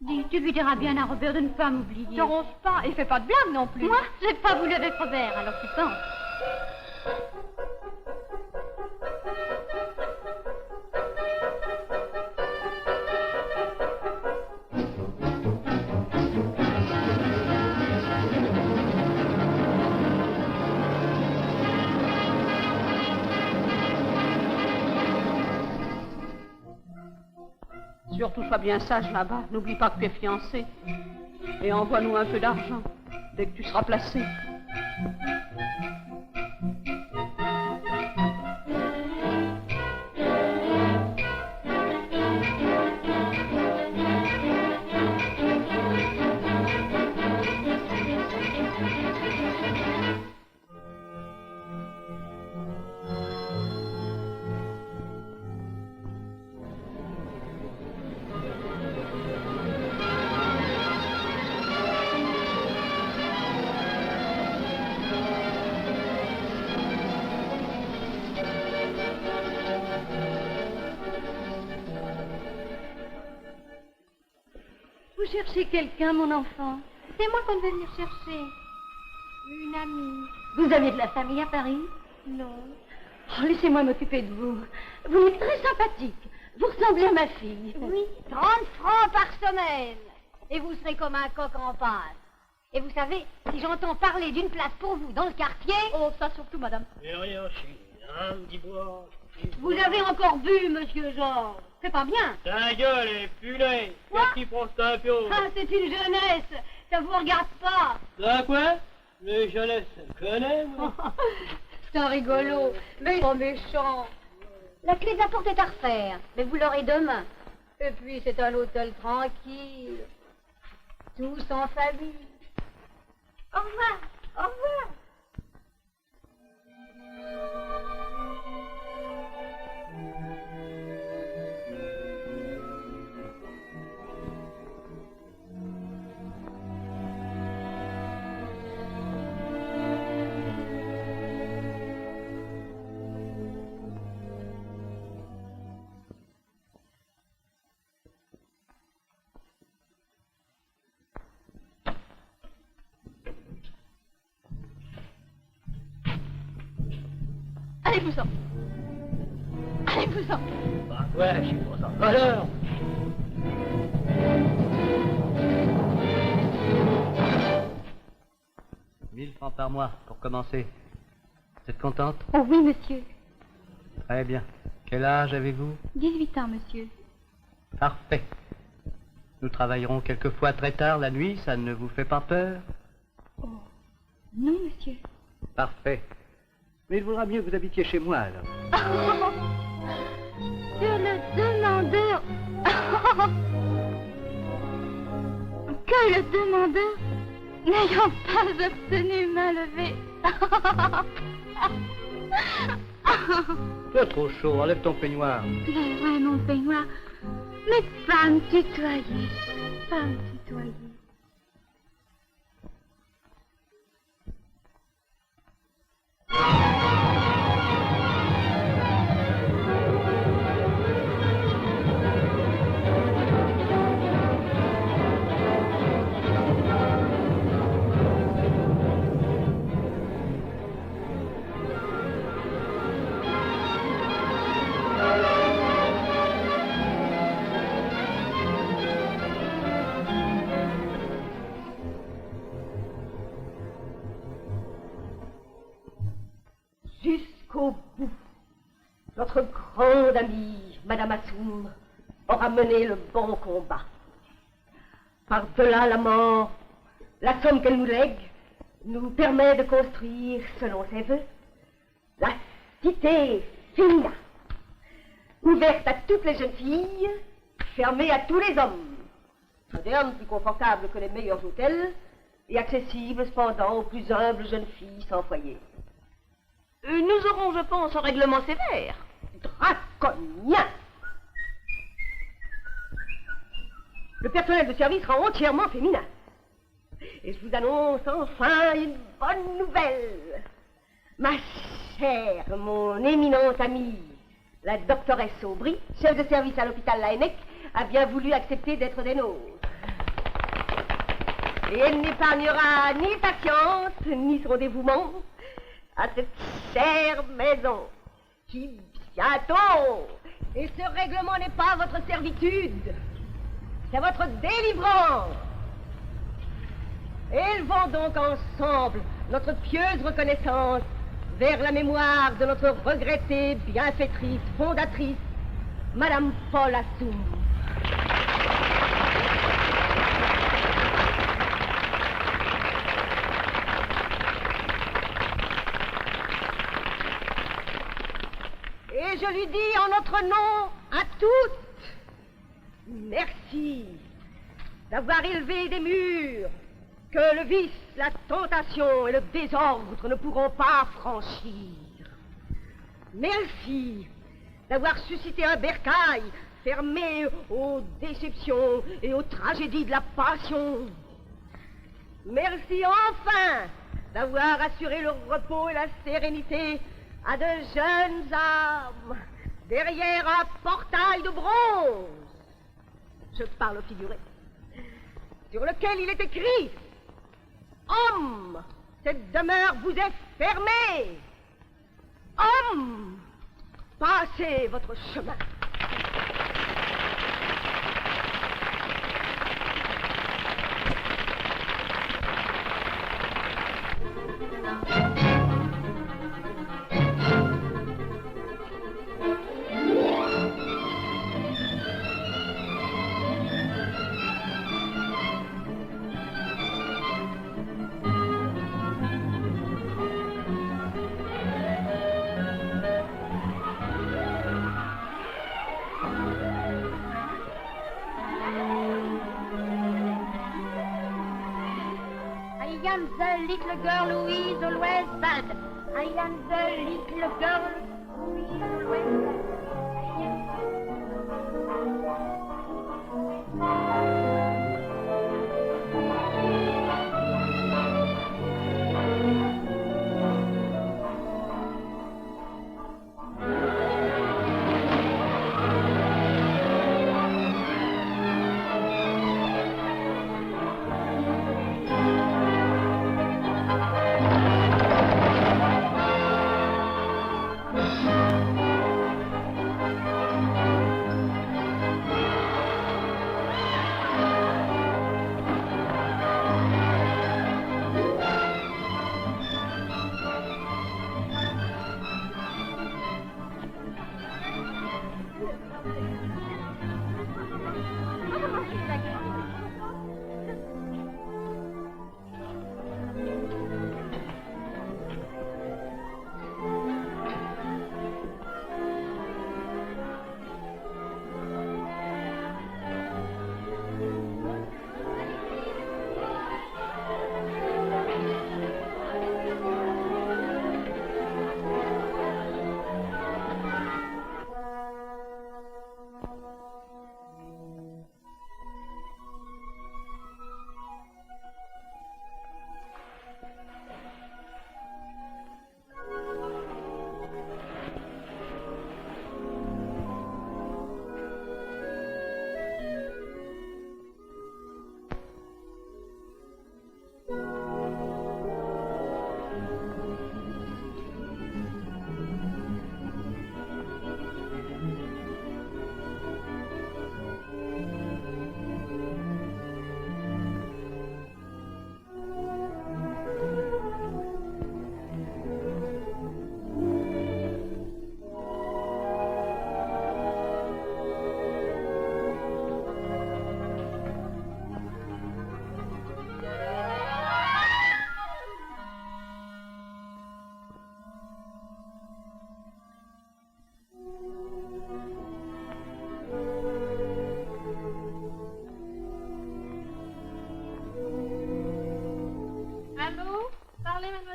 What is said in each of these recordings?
Dis, tu lui diras bien à Robert de ne pas m'oublier. Ne ronge pas et fais pas de blagues non plus. Moi, j'ai pas voulu avec Robert, alors tu penses. Surtout sois bien sage là-bas. N'oublie pas que tu es fiancé. Et envoie-nous un peu d'argent dès que tu seras placé. Vous cherchez quelqu'un, mon enfant? C'est moi qu'on devait venir chercher. Une amie. Vous avez de la famille à Paris? Non. Oh, laissez-moi m'occuper de vous. Vous êtes très sympathique. Vous ressemblez à ma fille. Oui, 30 francs par semaine. Et vous serez comme un coq en pâte. Et vous savez, si j'entends parler d'une place pour vous dans le quartier... Oh, ça surtout, madame. Mais rien, un petit bois. Vous avez encore bu, monsieur Georges. C'est pas bien. Ta gueule est punée. Qu'est-ce qui prend un peu? Ah, c'est une jeunesse. Ça vous regarde pas. Ça quoi? Les jeunesses connaissent, moi. C'est un rigolo, mais trop méchant. La clé de la porte est à refaire, mais vous l'aurez demain. Et puis, c'est un hôtel tranquille. Tous en famille. Au revoir, au revoir. Allez-vous-en. Allez-vous-en. Bah ouais, je suis pas en valeur. Mille francs par mois pour commencer. Vous êtes contente? Oh oui, monsieur. Très bien. Quel âge avez-vous? 18 ans, monsieur. Parfait. Nous travaillerons quelquefois très tard la nuit, ça ne vous fait pas peur? Oh, non, monsieur. Parfait. Mais il vaudra mieux que vous habitiez chez moi, alors. Sur le demandeur. Que le demandeur, n'ayant pas obtenu ma levée. C'est trop chaud, enlève ton peignoir. Lèverai mon peignoir, mais pas me tutoyer. Pas me tutoyer. Jusqu'au bout, notre grande amie, Madame Assoum, aura mené le bon combat. Par-delà la mort, la somme qu'elle nous lègue nous permet de construire, selon ses voeux, la cité Fémina, ouverte à toutes les jeunes filles, fermée à tous les hommes, moderne, plus confortable que les meilleurs hôtels, et accessible cependant aux plus humbles jeunes filles sans foyer. Nous aurons, je pense, un règlement sévère. Draconien! Le personnel de service sera entièrement féminin. Et je vous annonce enfin une bonne nouvelle. Ma chère, mon éminente amie, la doctoresse Aubry, chef de service à l'hôpital Laennec, a bien voulu accepter d'être des nôtres. Et elle n'épargnera ni patience, ni son dévouement à cette chère maison qui bientôt, et ce règlement n'est pas votre servitude, c'est votre délivrance. Élevons donc ensemble notre pieuse reconnaissance vers la mémoire de notre regrettée bienfaitrice, fondatrice, Madame Paul Assoum. Et je lui dis en notre nom à toutes, merci d'avoir élevé des murs que le vice, la tentation et le désordre ne pourront pas franchir. Merci d'avoir suscité un bercail fermé aux déceptions et aux tragédies de la passion. Merci enfin d'avoir assuré le repos et la sérénité à de jeunes âmes derrière un portail de bronze. Je parle au figuré, sur lequel il est écrit: Homme, cette demeure vous est fermée. Homme, passez votre chemin. I am the little girl who is always bad. I am the little girl who is always bad.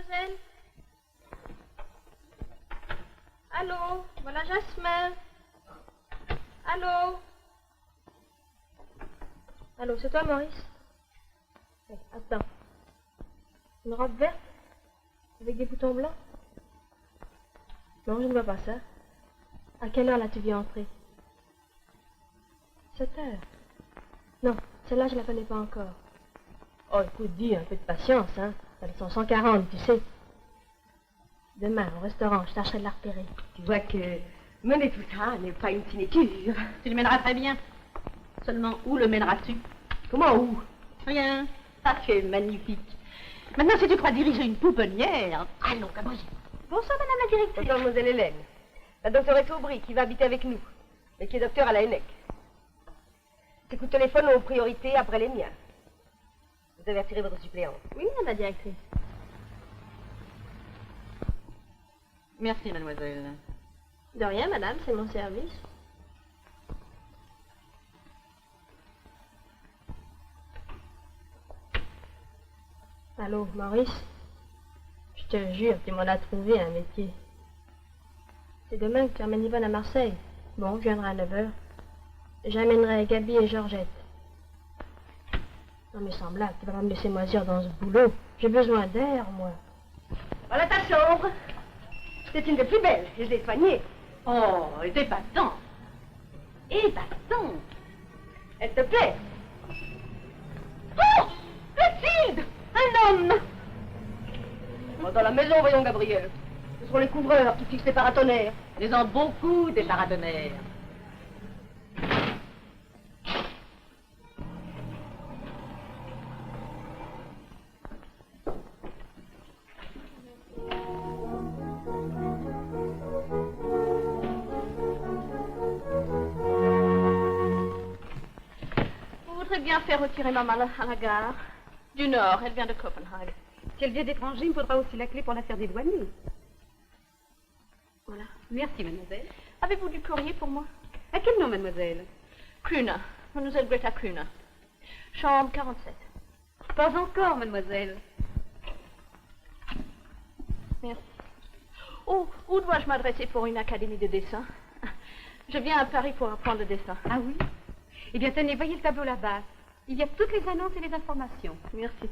mademoiselle? Allô? Voilà Jasmin. Allô? Allô, c'est toi, Maurice? Oui, attends. Une robe verte? Avec des boutons blancs? Non, je ne vois pas ça. À quelle heure l'as-tu vu entrer? 7 heures. Non, celle-là, je ne la connais pas encore. Oh, écoute, dis, un peu de patience, hein. Elles sont 140, tu sais. Demain, au restaurant, je tâcherai de la repérer. Tu vois que mener tout ça n'est pas une sinécure. Tu le mèneras très bien. Seulement, où le mèneras-tu? Comment où? Rien. Ah, tu es magnifique. Maintenant, si tu crois diriger une pouponnière... Allons, Gabriel. Bonsoir, madame la directrice. Bonsoir, mademoiselle Hélène. La doctoresse Aubry qui va habiter avec nous, mais qui est docteur à la ENEC. Ces coups de téléphone ont priorité après les miens. Vous avez attiré votre suppléante. Oui, madame la directrice. Merci, mademoiselle. De rien, madame, c'est mon service. Allô, Maurice? Je te jure, tu m'en as trouvé un métier. C'est demain que tu emmènes Yvonne à Marseille. Bon, je viendrai à 9h. J'amènerai Gabi et Georgette. Non mais sans blague, tu vas pas me laisser moisir dans ce boulot. J'ai besoin d'air, moi. Voilà ta chambre. C'est une des plus belles, je l'ai soignée. Oh, et épatant. Épatant. Elle te plaît? Oh! Clotilde! Un homme! Oh, dans la maison, voyons, Gabriel. Ce sont les couvreurs qui fixent les paratonnerres. Ils ont beaucoup des paratonnerres. Vous voudrez bien faire retirer maman à la gare. Du Nord, elle vient de Copenhague. Si elle vient d'étranger, il me faudra aussi la clé pour la faire dédouaner. Voilà. Merci, mademoiselle. Avez-vous du courrier pour moi? À quel nom, mademoiselle? Kruna. Mademoiselle Greta Kruna. Chambre 47. Pas encore, mademoiselle. Merci. Oh, où dois-je m'adresser pour une académie de dessin? Je viens à Paris pour apprendre le dessin. Ah oui? Eh bien, tenez, voyez le tableau là-bas. Il y a toutes les annonces et les informations. Merci.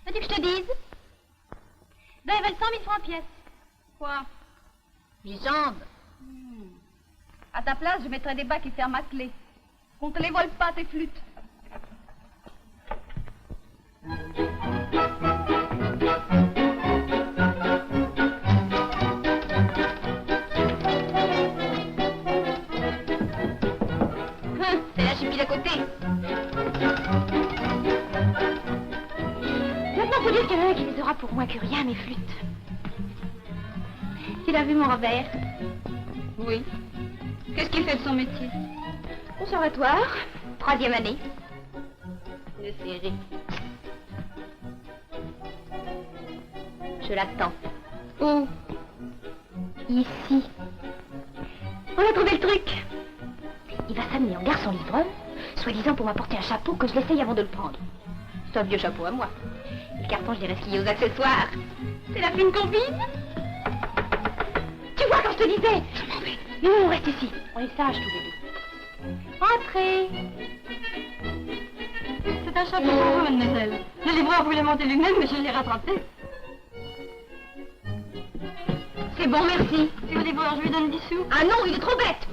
Veux-tu que je te dise? Ben, ils veulent 100 000 francs pièce. Quoi? Les jambes. À ta place, je mettrais des bacs et ferme à clé. Qu'on te les vole pas, tes flûtes. C'est la chipie d'à côté. Maintenant, faut dire qu'il y en a un qui les aura pour moins que rien, mes flûtes. Tu as vu mon Robert? Oui. Qu'est-ce qu'il fait de son métier? Conservatoire, 3e année. Le serré. Je l'attends. Où? Ici. On a trouvé le truc. Il va s'amener en garçon livreur, soi-disant pour m'apporter un chapeau que je l'essaye avant de le prendre. C'est un vieux chapeau à moi. Le carton, je dirais ce qu'il y a aux accessoires. C'est la fine combine. Tu vois quand je te disais? Je m'en vais. Non, on reste ici. On est sages tous les deux. Entrez. C'est un chapeau pour vous, mademoiselle. Le livreur voulait monter lui-même, mais je l'ai rattrapé. C'est bon, merci. Si le livreur, je lui donne 10 sous. Ah non, il est trop bête.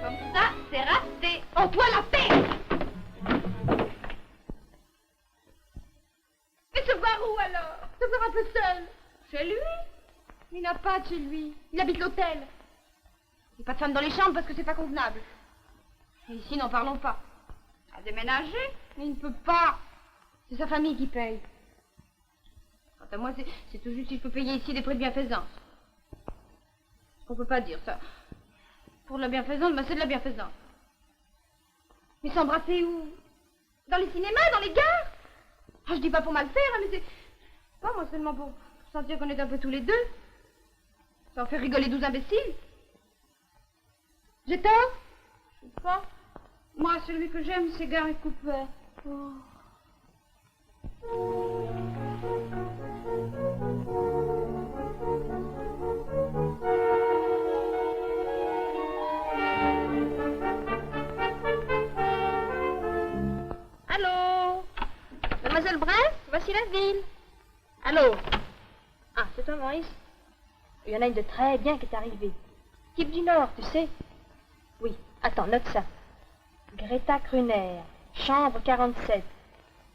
Comme ça, c'est raté. Oh, toi, la paix. Mais se voir où alors? Se voir un peu seul. Chez lui? Il n'a pas de chez lui. Il habite l'hôtel. Il n'y a pas de femme dans les chambres parce que c'est pas convenable. Et ici, n'en parlons pas. À déménager? Mais il ne peut pas. C'est sa famille qui paye. Quant à moi, c'est tout juste si je peux payer ici des frais de bienfaisance. On peut pas dire ça. Pour de la bienfaisance, ben c'est de la bienfaisance. Mais s'embrasser où? Dans les cinémas, dans les gares? Ah, je dis pas pour mal faire, hein, mais c'est... Pas moi seulement pour sentir qu'on est un peu tous les deux. Ça en fait rigoler 12 imbéciles. J'ai tort? Je sais pas. Moi, celui que j'aime, c'est Gary Cooper. Oh. Allô? Mademoiselle Brun, voici la ville. Allô? Ah, c'est toi, Maurice? Il y en a une de très bien qui est arrivée. Type du Nord, tu sais? Oui, attends, note ça. Greta Kruner, chambre 47.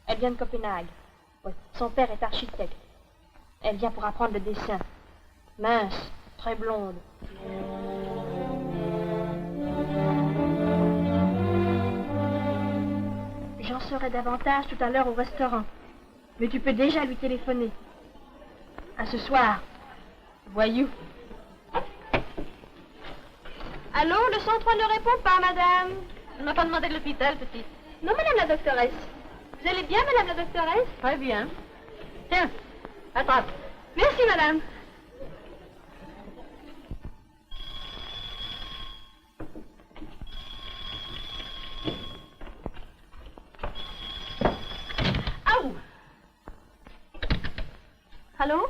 Elle vient de Copenhague. Oui, son père est architecte. Elle vient pour apprendre le dessin. Mince, très blonde. J'en saurai davantage tout à l'heure au restaurant. Mais tu peux déjà lui téléphoner. À ce soir. Voyou. Allô, le 103 ne répond pas, madame. On ne m'a pas demandé de l'hôpital, petite. Non, madame la doctoresse. Vous allez bien, madame la doctoresse? Très bien. Tiens, attrape. Merci, madame. Aou! Allô?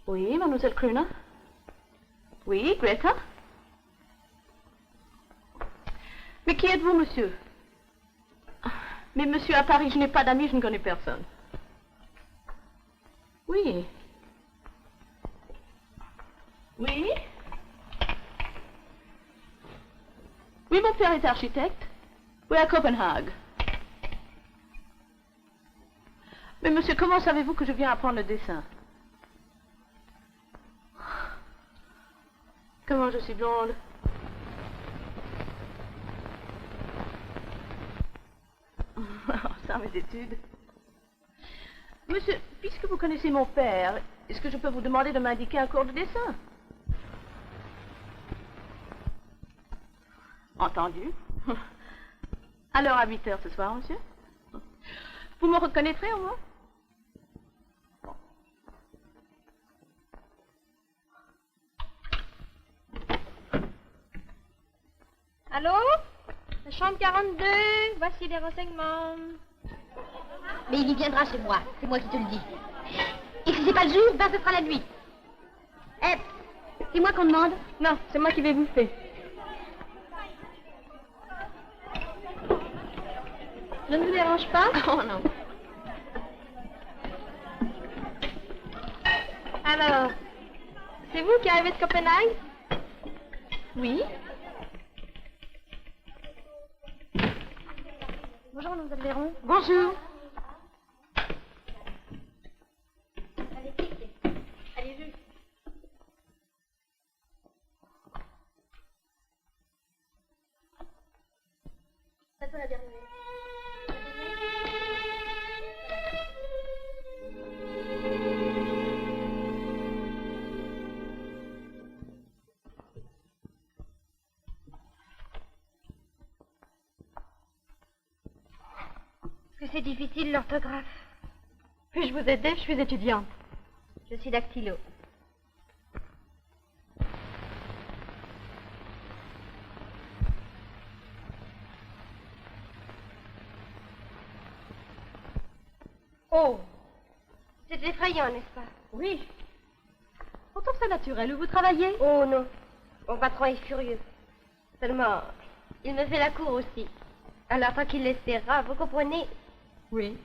Oui, mademoiselle Kruner? Oui, Greta? Mais qui êtes-vous, monsieur? Mais monsieur, à Paris, je n'ai pas d'amis, je ne connais personne. Oui. Oui? Oui, mon père est architecte. Oui, à Copenhague. Mais monsieur, comment savez-vous que je viens apprendre le dessin? Comment je suis blonde? Ça, mes études. Monsieur, puisque vous connaissez mon père, est-ce que je peux vous demander de m'indiquer un cours de dessin? Entendu. Alors, à 8 heures ce soir, monsieur? Vous me reconnaîtrez au moins? Allô? La chambre 42, voici les renseignements. Mais il y viendra chez moi, c'est moi qui te le dis. Et si c'est pas le jour, ben ce sera la nuit. Eh, c'est moi qu'on demande? Non, c'est moi qui vais bouffer. Je ne vous dérange pas? Oh non. Alors, c'est vous qui arrivez de Copenhague? Oui? Bonjour, mademoiselle Véron. Bonjour. Allez, vite. Allez, vite. C'est toi la dernière. Est-ce que c'est difficile l'orthographe? Puis-je vous aider? Je suis étudiante. Je suis dactylo. Oh! C'est effrayant, n'est-ce pas? Oui. Pourtant, c'est naturel. Où vous travaillez? Oh non, mon patron est furieux. Seulement, il me fait la cour aussi. Alors, tant qu'il l'espérera, vous comprenez? Oui.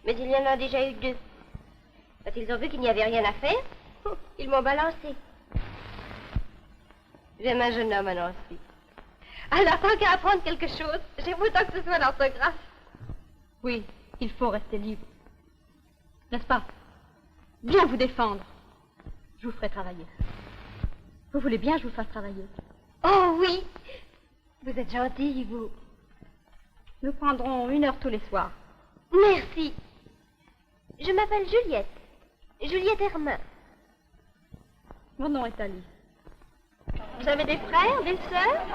Mais il y en a déjà eu 2. Quand ils ont vu qu'il n'y avait rien à faire, ils m'ont balancé. J'aime un jeune homme, Nancy. Alors, tant qu'à apprendre quelque chose, j'aime autant que ce soit l'orthographe. Oui, il faut rester libre. N'est-ce pas? Bien vous défendre. Je vous ferai travailler. Vous voulez bien que je vous fasse travailler? Oh oui! Vous êtes gentille, vous. Nous prendrons 1 heure tous les soirs. Merci. Je m'appelle Juliette. Juliette Hermin. Mon nom est Alice. Vous avez des frères, des sœurs?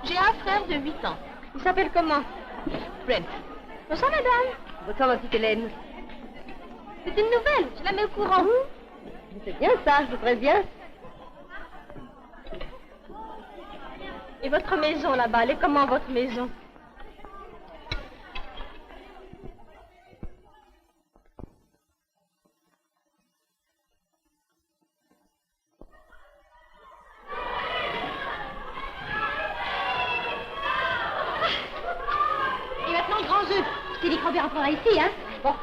J'ai un frère de 8 ans. Il s'appelle comment? Brent. Bonsoir, madame. Bonsoir, ma petite Hélène. C'est une nouvelle, je la mets au courant. C'est bien ça, je voudrais bien. Et votre maison là-bas, elle est comment votre maison? Et maintenant, le grand jeu. Je t'ai dit que Robert entrera ici, hein? Bon.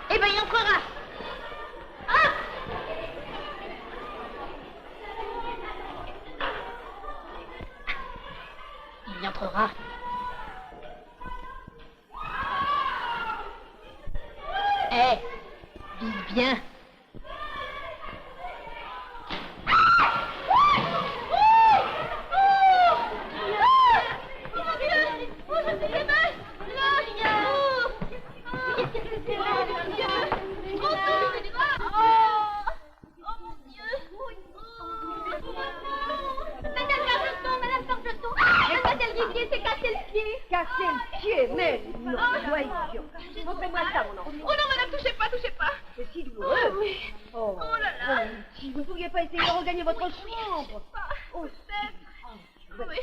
Eh ben, il entrera. Ah! Il y entrera. Eh, vise bien. Casser le pied, mais non, sois idiot. Montrez-moi ça, mon enfant. Oh non, madame, touchez pas, touchez pas. C'est si douloureux. Oh oui. Oh, Oh là là. si vous ne pourriez pas essayer de regagner votre chambre. Oh, Peut-être. Oui,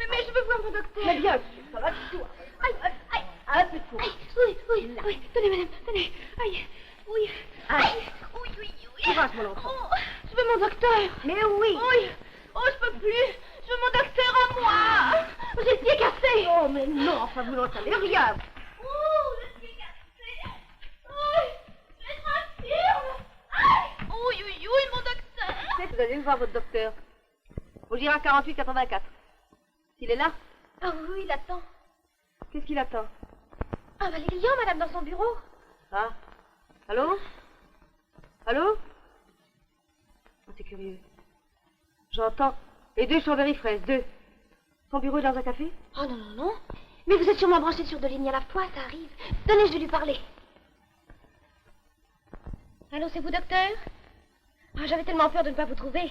mais je veux voir mon docteur. mais bien sûr, ça va tout. Aïe, aïe. Un peu de courage. Oui, tenez, madame, tenez. Aïe, oui. Aïe. Oui. Courage, mon enfant. Oh, je veux mon docteur. Mais oui. Oui. Oh, je peux plus. Je veux mon docteur à moi. J'ai le pied cassé. Oh, mais non, enfin, vous n'en savez rien. Oh, le pied cassé. Oui, je m'affirme. Aïe. Oui, mon docteur. Vous allez le voir, votre docteur. Au Gira 48-84. S'il est là, Ah oui, il attend. qu'est-ce qu'il attend? Ah, bah, les clients, madame, dans son bureau. Ah. Allô? Allô? Oh, c'est curieux. J'entends. Et 2 Chambéry fraises, 2. Son bureau est dans un café? Oh non, non, non. Mais vous êtes sûrement branchés sur 2 lignes à la fois, ça arrive. Tenez, je vais lui parler. Allô, c'est vous, docteur? Ah, j'avais tellement peur de ne pas vous trouver.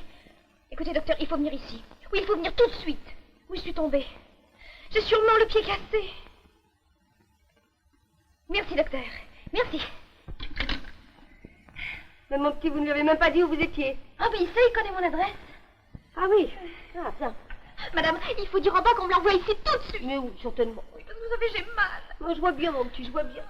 Écoutez, docteur, il faut venir ici. Oui, il faut venir tout de suite. Oui, je suis tombée. J'ai sûrement le pied cassé. Merci, docteur. Merci. Mais mon petit, vous ne lui avez même pas dit où vous étiez. Ah, mais il sait, il connaît mon adresse. Ah oui. Ah, bien. Madame, il faut dire en bas qu'on me l'envoie ici tout de suite. Mais oui, certainement. Oui, parce que vous savez, j'ai mal. Moi, je vois bien, mon petit, je vois bien.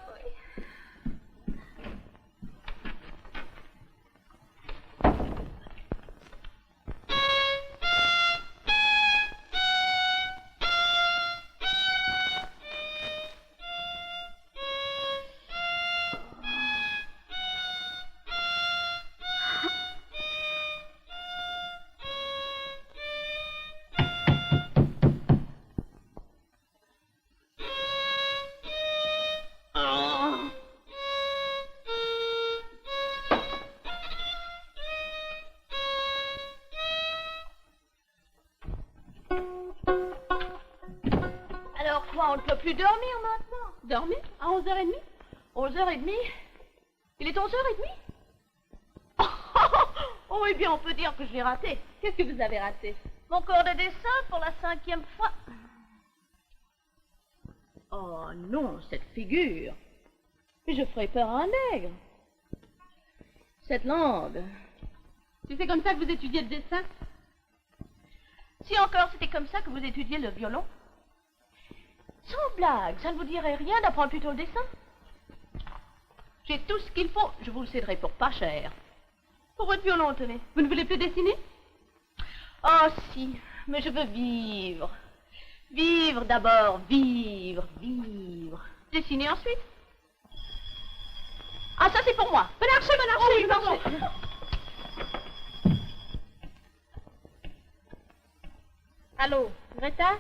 Alors quoi, on ne peut plus dormir maintenant? Dormir? À 11h30? 11h30? Il est 11h30? Oh, eh bien, on peut dire que je l'ai raté. Qu'est-ce que vous avez raté? Mon cours de dessin pour la 5e fois. Oh non, cette figure. Mais je ferai peur à un nègre. Cette langue. C'est comme ça que vous étudiez le dessin? Si encore c'était comme ça que vous étudiez le violon? Sans blague, ça ne vous dirait rien d'apprendre plutôt le dessin? J'ai tout ce qu'il faut, je vous le céderai pour pas cher. Pour votre violon, tenez. Vous ne voulez plus dessiner? Oh si, mais je veux vivre. Vivre d'abord, vivre. Dessiner ensuite? Ah, ça c'est pour moi. Bon archer. Allô, Greta?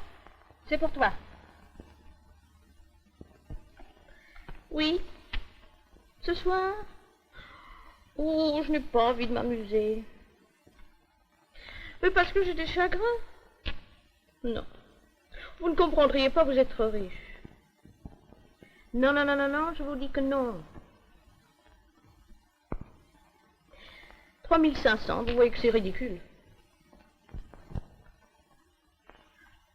C'est pour toi. Oui. Ce soir? Oh, je n'ai pas envie de m'amuser. Mais parce que j'ai des chagrins? Non. Vous ne comprendriez pas, vous êtes trop riche. Non, je vous dis que non. 3500, vous voyez que c'est ridicule.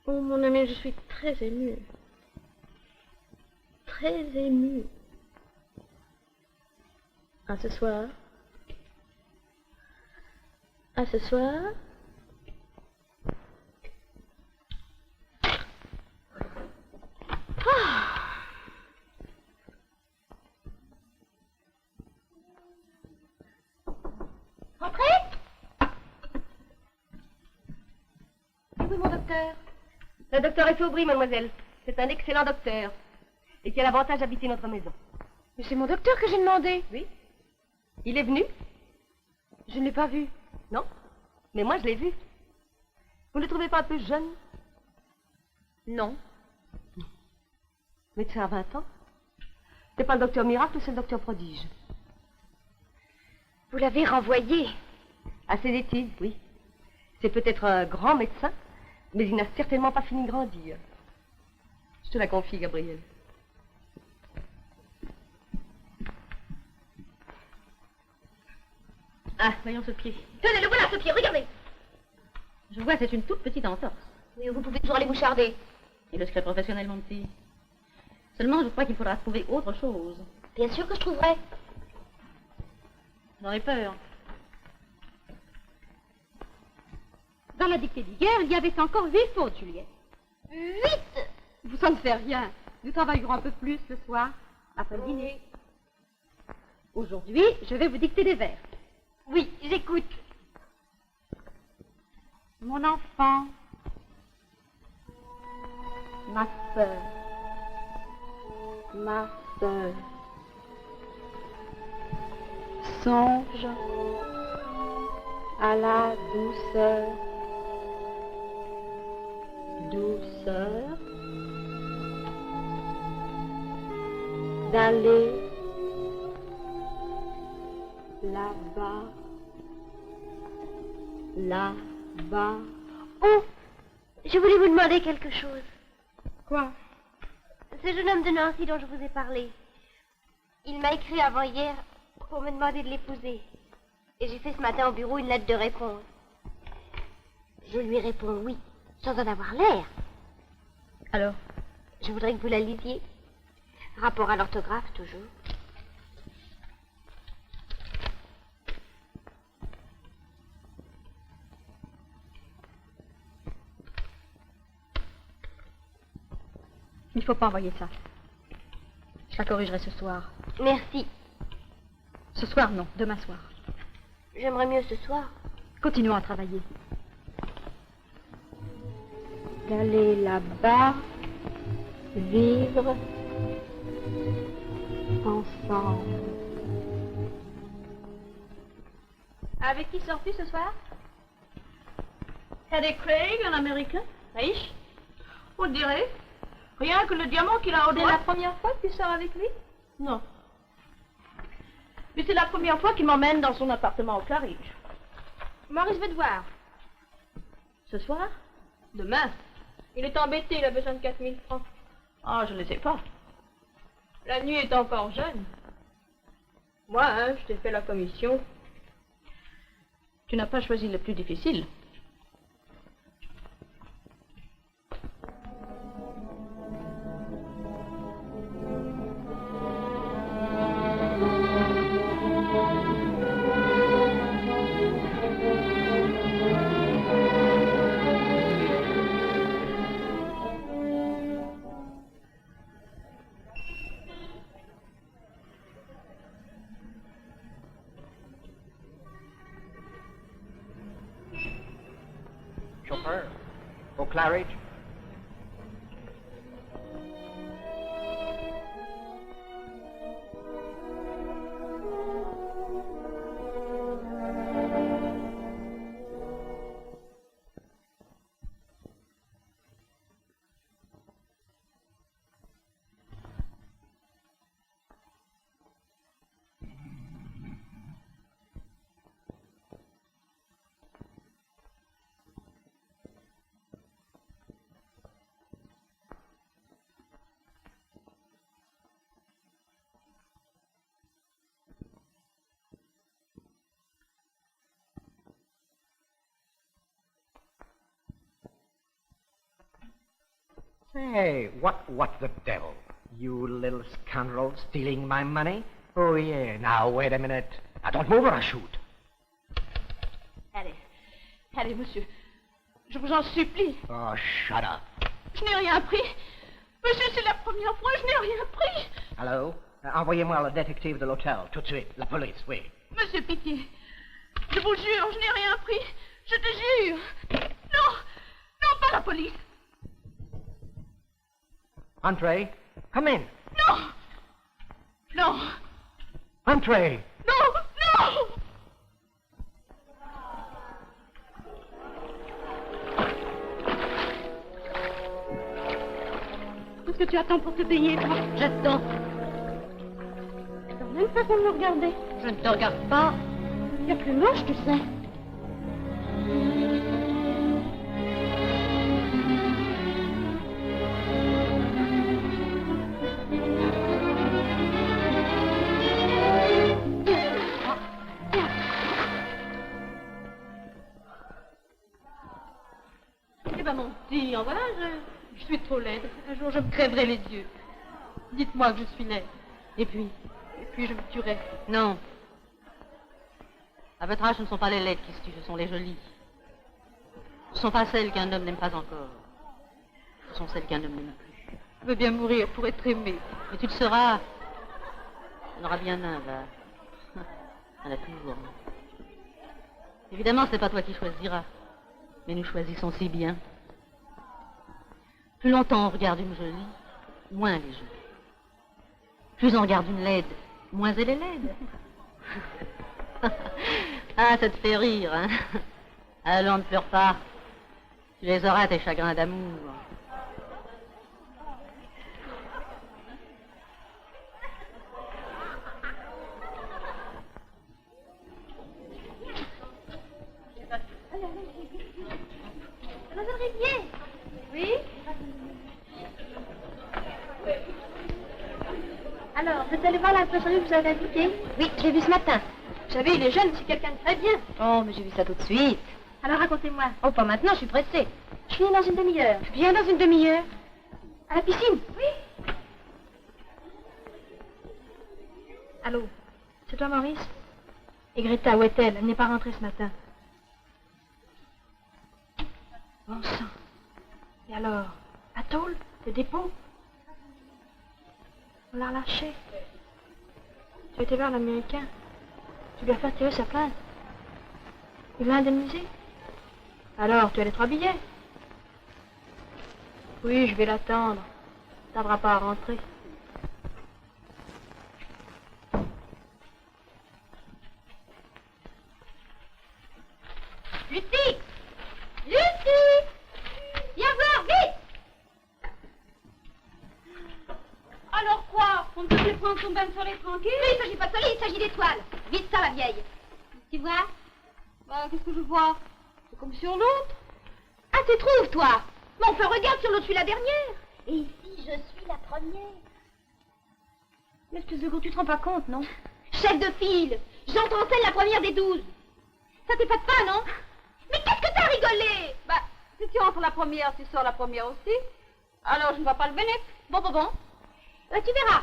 Oh, mon ami, je suis très émue. Très émue. À ce soir. À ce soir. Entrez. Et vous, mon docteur? Le docteur est Aubry, mademoiselle. C'est un excellent docteur. Et qui a l'avantage d'habiter notre maison. Mais c'est mon docteur que j'ai demandé. Oui. Il est venu? Je ne l'ai pas vu. Non. Mais moi, je l'ai vu. Vous ne le trouvez pas un peu jeune? Non. Médecin à 20 ans? C'est pas le docteur miracle, c'est le docteur prodige. Vous l'avez renvoyé. À ses études, oui. C'est peut-être un grand médecin, mais il n'a certainement pas fini de grandir. Je te la confie, Gabriel. Ah, voyons ce pied. Tenez, le voilà, ce pied, regardez. Je vois, c'est une toute petite entorse. Mais vous pouvez toujours aller moucharder. Et le secret professionnel, mon petit. Seulement, je crois qu'il faudra trouver autre chose. Bien sûr que je trouverai. J'en ai peur. Dans la dictée d'hier, il y avait encore 8 fautes, Juliette. 8? Vous, ça ne fait rien. Nous travaillerons un peu plus ce soir, après le dîner. Aujourd'hui, je vais vous dicter des vers. Oui, j'écoute. Mon enfant, ma sœur, songe à la douceur d'aller là-bas. Oh, je voulais vous demander quelque chose. Quoi? Ce jeune homme de Nancy dont je vous ai parlé, il m'a écrit avant hier pour me demander de l'épouser. Et j'ai fait ce matin au bureau une lettre de réponse. Je lui réponds oui, sans en avoir l'air. Alors? Je voudrais que vous la lisiez. Rapport à l'orthographe, toujours. Il ne faut pas envoyer ça. Je la corrigerai ce soir. Merci. Ce soir, non. Demain soir. J'aimerais mieux ce soir. Continuons à travailler. D'aller là-bas, vivre ensemble. Avec qui sors-tu ce soir? Eddie Craig, un Américain, riche. On dirait. Rien que le diamant qu'il a au C'est doigt. la première fois que tu sors avec lui? Non. Mais c'est la première fois qu'il m'emmène dans son appartement au Claridge. Maurice veut te voir. Ce soir? Demain. Il est embêté, il a besoin de 4000 francs. Ah, je ne les sais pas. La nuit est encore jeune. Moi, hein, je t'ai fait la commission. Tu n'as pas choisi le plus difficile. Chauffeur, au Claridge. Hey, what the devil? You little scoundrel stealing my money? Oh, yeah. Now, wait a minute. Now, don't move or I shoot. Allez, allez, monsieur. Je vous en supplie. Oh, shut up. Je n'ai rien pris. Monsieur, c'est la première fois, je n'ai rien pris. Hello? Envoyez-moi le détective de l'hôtel, tout de suite. La police, oui. Monsieur, pitié. Je vous jure, je n'ai rien pris. Je te jure. Non, non, pas la police. Entree, come in. Non, non, Entree. non, non. Qu'est-ce que tu attends pour te payer, toi? J'attends. C'est quand même façon de me regarder. Je ne te regarde pas. Il y a plus moche, tu sais. Eh ben, mon petit, voilà, je suis trop laide. Un jour, je me crèverai les yeux. Dites-moi que je suis laide. Et puis je me tuerai. Non. À votre âge, ce ne sont pas les laides qui se tuent, ce sont les jolies. Ce ne sont pas celles qu'un homme n'aime pas encore. Ce sont celles qu'un homme n'aime plus. Je veux bien mourir pour être aimé. Mais tu le seras. Il y en aura bien un, là. Il y en a toujours. Évidemment, ce n'est pas toi qui choisiras. Mais nous choisissons si bien. Plus longtemps on regarde une jolie, moins elle est jolie. Plus on regarde une laide, moins elle est laide. Ah, ça te fait rire, hein? Allons, ne pleure pas. Tu les auras, tes chagrins d'amour. Mademoiselle Rivière. Oui? Alors, vous êtes allé voir la poissonnerie que vous avez indiquée? Oui, je l'ai vu ce matin. Vous savez, il est jeune, c'est quelqu'un de très bien. Oh, mais j'ai vu ça tout de suite. Alors, racontez-moi. Oh, pas maintenant, je suis pressée. Je finis dans une demi-heure. Viens dans une demi-heure. À la piscine? Oui. Allô, c'est toi, Maurice? Et Greta, où est-elle? Elle n'est pas rentrée ce matin. Bon sang. Et alors? La tôle? Le dépôt? On l'a relâché. Tu as été voir l'Américain. Tu lui as fait tirer sa plainte. Il l'a indemnisé. Alors, tu as les 3 billets? Oui, je vais l'attendre. Tu n'arriveras pas à rentrer. Lucie! Lucie! Viens voir, vite! Alors quoi? On ne peut plus prendre son bain sur les tranquilles? Mais il ne s'agit pas de soleil, il s'agit d'étoiles. Vite ça, la vieille. Tu vois? Bah, qu'est-ce que je vois? C'est comme sur l'autre. Ah, tu trouves, toi? Mais enfin, regarde, sur l'autre, je suis la dernière. Et ici, je suis la première. Mais espèce de gros, tu te rends pas compte, non? Chef de file, j'entre en scène la première des 12. Ça t'est pas de pas, non? Mais qu'est-ce que t'as rigolé? Bah, si tu entres la première, tu sors la première aussi. Alors, je ne vois pas le bénéfice. Bon. Tu verras.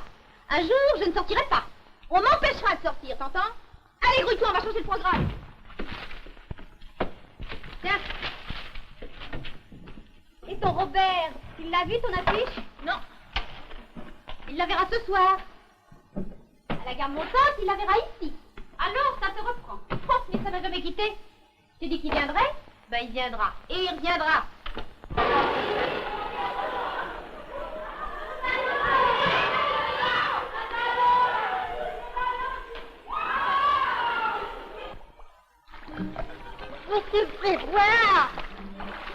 Un jour, je ne sortirai pas. On m'empêchera de sortir, t'entends? Allez, grouille-toi, on va changer le programme. Tiens. Et ton Robert, il l'a vu, ton affiche? Non. Il la verra ce soir. À la gare montante, il la verra ici. Alors, ça te reprend. Oh, mais ça m'a jamais quitté. Tu dis qu'il viendrait? Ben, il viendra. Et il reviendra. Mais tu fais quoi?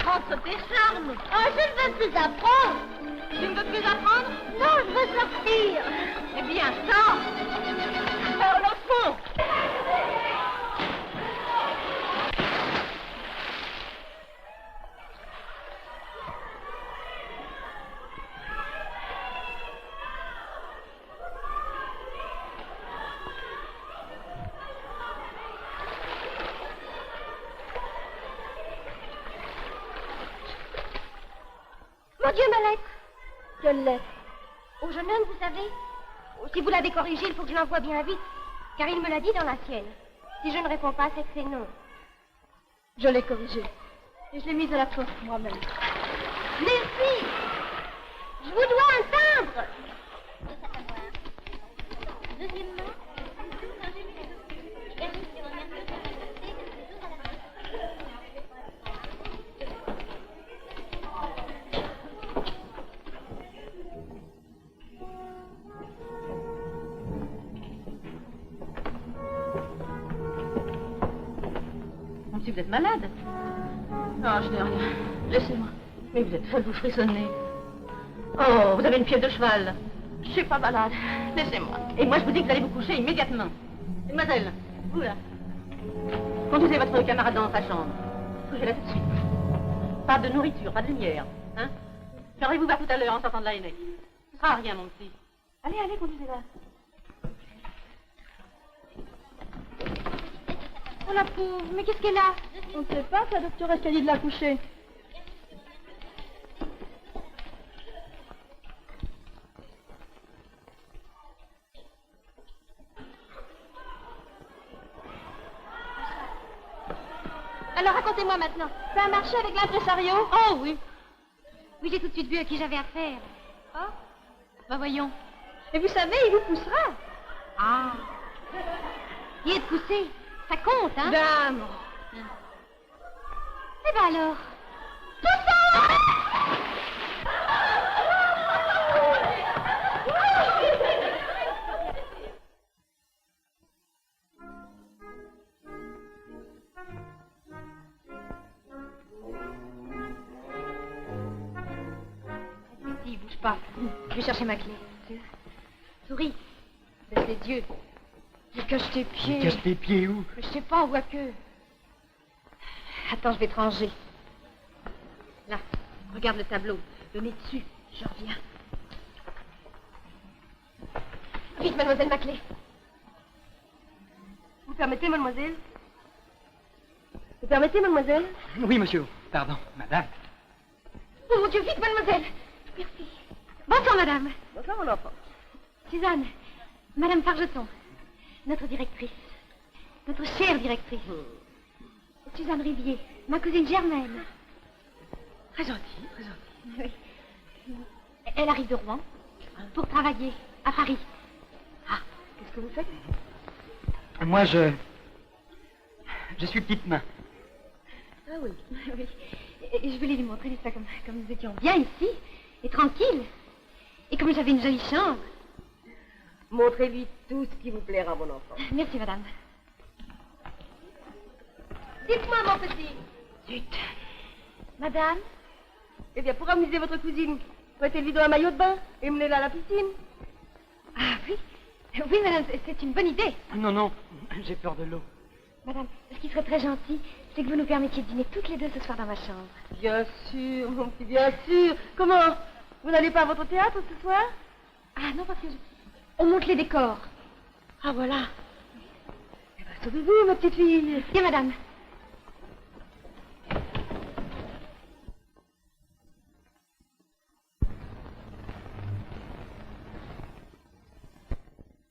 Montre tes charmes. Oh, je ne veux plus apprendre. Tu ne veux plus apprendre? Non, je veux sortir. Eh bien, sors. Alors, le fond. Mon Dieu, ma lettre. Quelle lettre? Au jeune homme, vous savez. Si vous l'avez corrigé, il faut que je l'envoie bien vite, car il me l'a dit dans la sienne. Si je ne réponds pas, c'est que c'est non. Je l'ai corrigée. Et je l'ai mise à la poste moi-même. Merci. Je vous dois un timbre. Deuxièmement, Si vous êtes malade. Non, je n'ai rien. Laissez-moi. Mais vous êtes folle, vous frissonnez. Oh, vous avez une fièvre de cheval. Je suis pas malade. Laissez-moi. Et moi, je vous dis que vous allez vous coucher immédiatement. Mademoiselle, vous là. Conduisez votre camarade dans sa chambre. Couchez-la tout de suite. Pas de nourriture, pas de lumière. Hein? J'aurai vous voir tout à l'heure en sortant de la haine. Ce sera rien, mon petit. Allez, allez, conduisez-la. oh la pauvre, mais qu'est-ce qu'elle a? On ne sait pas, sa doctoresse qui a dit de la coucher. Alors racontez-moi maintenant. Ça a marché avec l'impresario? Oh oui. Oui, j'ai tout de suite vu à qui j'avais affaire. Ah, bah voyons. Et vous savez, il vous poussera. Ah. Y être poussé, ça compte, hein? Dame. Eh ben alors. Petit, bouge pas. Je vais chercher ma clé. Souris. Baisse les yeux. Il cache tes pieds. Cache tes pieds où? Je sais pas, on voit que... Attends, je vais te ranger. Là, regarde le tableau. Le nez dessus. Je reviens. Vite, mademoiselle, ma clé. Vous permettez, mademoiselle? Vous permettez, mademoiselle? Oui, monsieur. Pardon, madame. Oh mon Dieu, vite, mademoiselle. Merci. Bonsoir, madame. Bonsoir, mon enfant. Suzanne, madame Fargeton, notre directrice. Notre chère directrice. Suzanne Rivier, ma cousine Germaine. Très gentil, très gentil. Oui. Elle arrive de Rouen pour travailler à Paris. Ah, qu'est-ce que vous faites? Moi, je suis petite main. Ah oui, oui. Et je voulais lui montrer, n'est-ce pas, comme nous étions bien ici, et tranquille. Et comme j'avais une jolie chambre. Montrez-lui tout ce qui vous plaira, mon enfant. Merci, madame. Dites-moi, mon petit. Zut. Madame? Eh bien, pour amuser votre cousine, mettez-lui dans un maillot de bain et menez-la à la piscine. Ah oui. Oui, madame, c'est une bonne idée. Non, non, j'ai peur de l'eau. Madame, ce qui serait très gentil, c'est que vous nous permettiez de dîner toutes les deux ce soir dans ma chambre. Bien sûr, mon petit, bien sûr. Comment? Vous n'allez pas à votre théâtre ce soir? Ah non, parce que on monte les décors. Ah, voilà. Eh bien, sauvez-vous, ma petite fille. Bien, madame.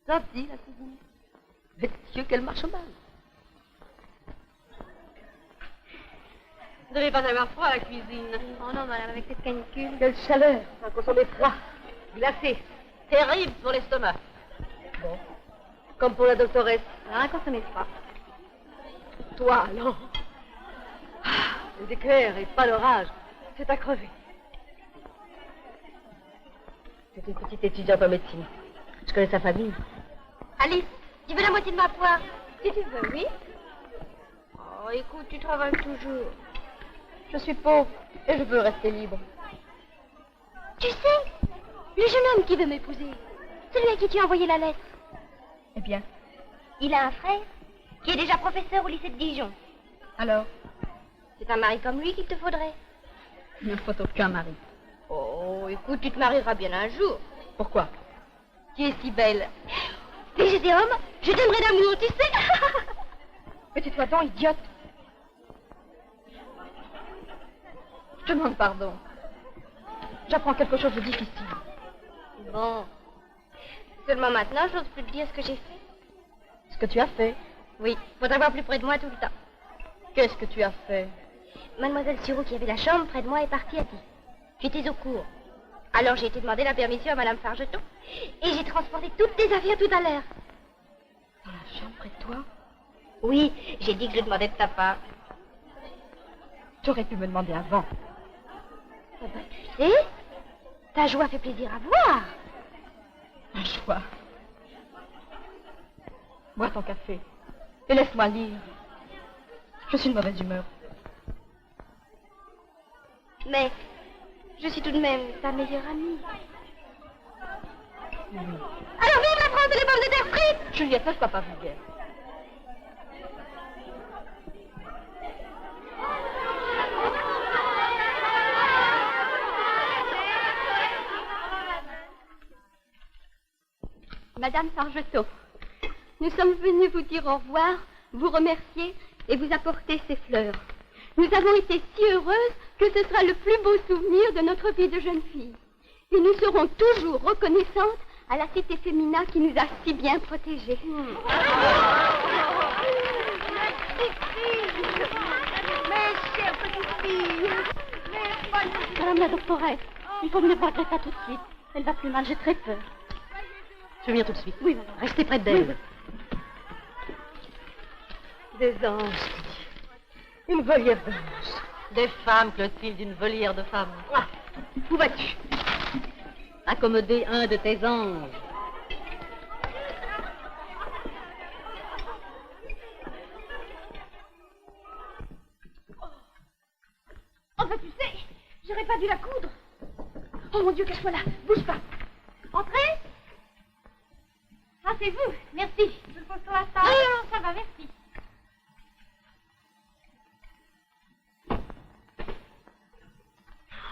Gentille, la cousine. Mais Dieu, qu'elle marche mal. Vous devez pas avoir froid à la cuisine. Oh non, madame, avec cette canicule. Quelle chaleur. Un consommé froid, glacé. Terrible pour l'estomac. Bon. Comme pour la doctoresse. Un consommé froid. Toi, non. Ah, les éclairs et pas l'orage. C'est à crever. C'est une petite étudiante en médecine. Je connais sa famille. Alice, tu veux la moitié de ma poire? Si tu veux, oui. Oh, écoute, tu travailles toujours. Je suis pauvre et je veux rester libre. Tu sais, le jeune homme qui veut m'épouser, celui à qui tu as envoyé la lettre, Eh bien, il a un frère qui est déjà professeur au lycée de Dijon. alors, C'est un mari comme lui qu'il te faudrait. il ne faut aucun mari. Oh, écoute, tu te marieras bien un jour. Pourquoi? Tu es si belle. Si j'étais homme, je t'aimerais d'amour, tu sais. Mais tais-toi donc, idiote. Je te demande pardon. J'apprends quelque chose de difficile. Bon. Seulement maintenant, j'ose plus te dire ce que j'ai fait. Ce que tu as fait. Oui, faut t'avoir plus près de moi tout le temps. Qu'est-ce que tu as fait? Mademoiselle Sureau, qui avait la chambre près de moi, est partie à pied. J'étais au cours. Alors j'ai été demander la permission à Madame Fargeton. Et j'ai transporté toutes les affaires tout à l'heure. Dans la chambre près de toi? Oui, j'ai dit que je le demandais de ta part. Tu aurais pu me demander avant. Eh ben, tu sais, ta joie fait plaisir à voir. Ma joie. Bois ton café. Et laisse-moi lire. Je suis de mauvaise humeur. Mais je suis tout de même ta meilleure amie. Oui. Alors vive la France et les pommes de terre frites! Juliette, ne sois pas vulgaire. Madame Fargeton, nous sommes venus vous dire au revoir, vous remercier et vous apporter ces fleurs. Nous avons été si heureuses que ce sera le plus beau souvenir de notre vie de jeune fille. Et nous serons toujours reconnaissantes à la Cité Fémina qui nous a si bien protégés. Mes chères petites filles, Madame la doctoresse, il faut venir voir Greta tout de suite. Elle va plus mal, j'ai très peur. Je viens tout de suite. Oui, madame. Restez près d'elle. Des anges. Une volière d'anges. Des femmes, Clotilde, une volière de femmes. Ah, où vas-tu? Accommoder un de tes anges. Oh, ben tu sais, j'aurais pas dû la coudre. Oh mon Dieu, cache-toi là, bouge pas. Entrez. Ah, c'est vous, merci. Je le pose sur la table. Non, ça va, merci.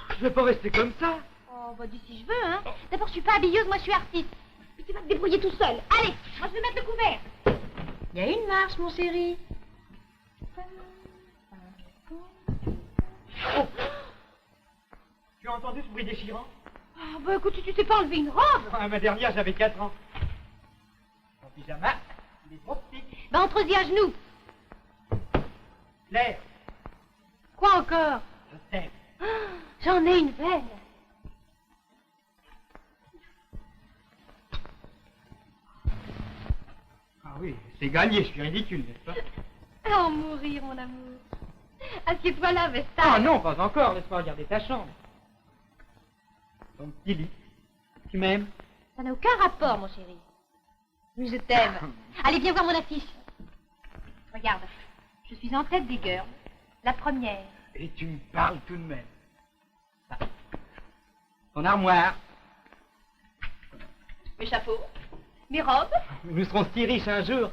Je vais pas rester comme ça. Oh, bah dis si je veux, hein. D'abord, je suis pas habilleuse, moi je suis artiste. Puis tu vas te débrouiller tout seul. Allez, moi je vais mettre le couvert. Il y a une marche, mon chéri. Oh. Tu as entendu ce bruit déchirant? Ah, bah écoute, tu t'es pas enlevé une robe. Ah, ma dernière, j'avais 4 ans. Mon pyjama, il est trop petit. Bah entre-y à genoux. Claire, Quoi encore? je t'aime. Ah, j'en ai une veine. Ah oui, c'est gagné, je suis ridicule, n'est-ce pas? Oh, mourir, mon amour. Assieds-toi là, Vesta. Ah non, pas encore, laisse-moi regarder ta chambre. Ton petit lit. Tu m'aimes? Ça n'a aucun rapport, mon chéri. Oui, je t'aime. Allez, viens voir mon affiche. Regarde, je suis en tête des girls. La première. Et tu me parles tout de même. Ah. Ton armoire. Mes chapeaux. Mes robes. Nous serons si riches un jour.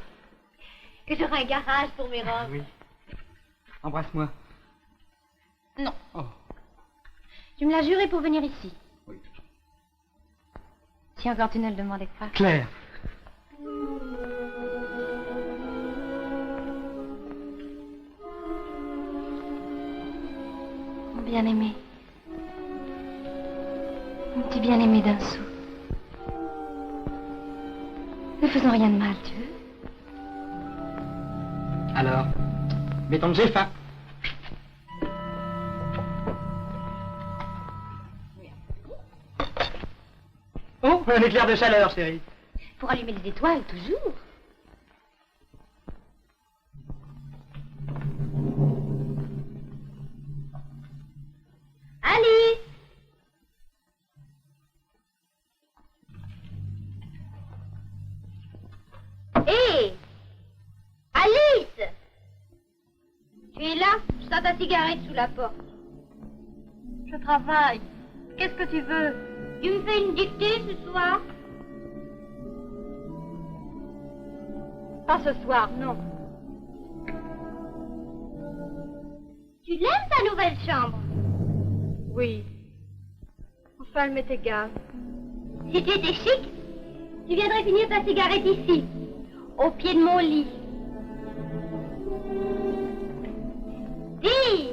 Que j'aurai un garage pour mes robes. Oui. Embrasse-moi. Non. Oh. Tu me l'as juré pour venir ici. Oui. Si encore tu ne le demandais pas. Claire. Mon bien-aimé. Mon petit bien-aimé d'un sou. Ne faisons rien de mal, tu veux? Alors, mettons le G-fin. Oh, un éclair de chaleur, chérie. Pour allumer les étoiles, toujours. Alice! Hé! Alice! Tu es là? Je sens ta cigarette sous la porte. Je travaille. Qu'est-ce que tu veux? Tu me fais une dictée ce soir? Pas ce soir, non. Tu l'aimes ta nouvelle chambre? Oui. Enfin, elle m'est égale. Si tu étais chic, tu viendrais finir ta cigarette ici, au pied de mon lit. Dis!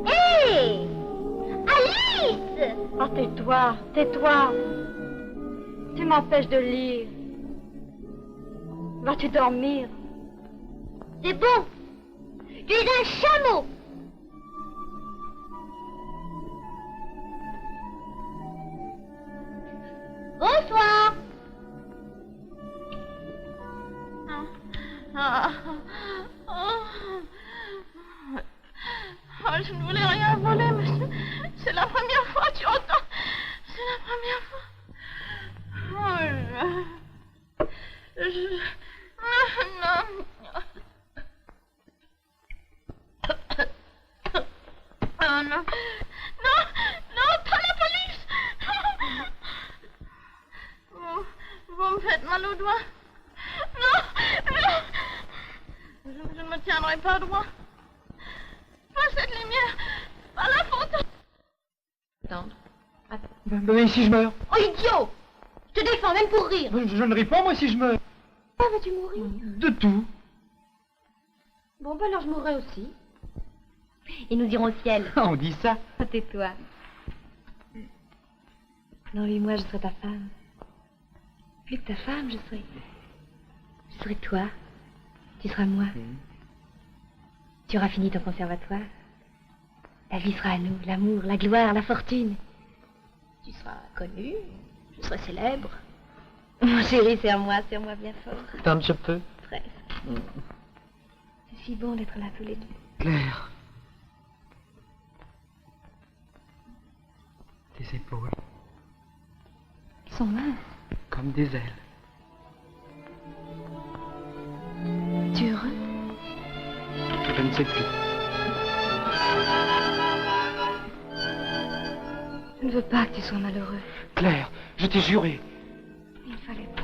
Hé! Alice! Oh, tais-toi, tais-toi. Tu m'empêches de lire. Vas-tu dormir? C'est bon. Tu es un chameau. Bonsoir. Je ne voulais rien voler, mais c'est la première fois, tu entends? C'est la première fois. Non. Oh non. Non, pas la police. Vous me faites mal au doigt. Non. Je ne me tiendrai pas droit. Pas cette lumière. Pas la photo. Attendre. Mais si je meurs? Oh, idiot. Je te défends même pour rire. Je ne ris pas, moi, si je meurs. Pourquoi vas-tu mourir? De tout. Bon, ben alors je mourrai aussi. Et nous irons au ciel. On dit ça. Tais-toi. Dans 8 mois, je serai ta femme. Plus que ta femme, je serai toi. Tu seras moi. Tu auras fini ton conservatoire. La vie sera à nous, l'amour, la gloire, la fortune. Tu seras connu, je serai célèbre. Mon chéri, serre-moi bien fort. Tant je peux. Presque. C'est si bon d'être là tous les deux. Claire. Tes épaules, Ils sont minces. comme des ailes. Tu es heureux? Je ne sais plus. Je ne veux pas que tu sois malheureux. Claire, je t'ai juré. Il ne fallait pas.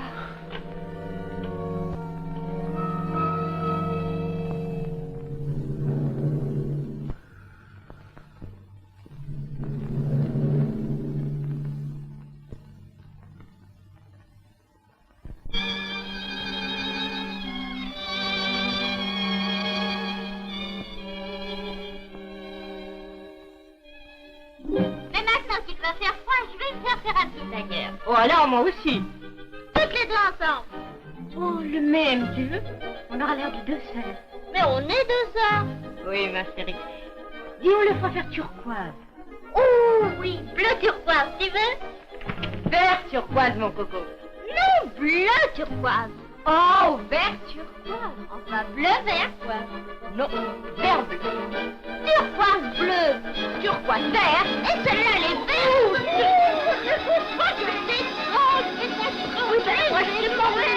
Mais maintenant qu'il va faire froid, je vais me faire un petit d'ailleurs. Oh, alors, moi aussi. Toutes les deux ensemble. Oh, le même, tu veux? On aura l'air de deux sœurs. Mais on est deux sœurs. Oui, ma chérie. Dis, on le fera faire turquoise. Oh, oui, bleu turquoise, tu veux? Vert turquoise, mon coco. Non, bleu turquoise. Oh, vert Turquoise, enfin bleu-vert, quoi. Non, vert bleu. Turquoise bleu, turquoise vert, et celle-là, elle est verte. Moi, je le défends, oui, ben, moi, je le mauvais.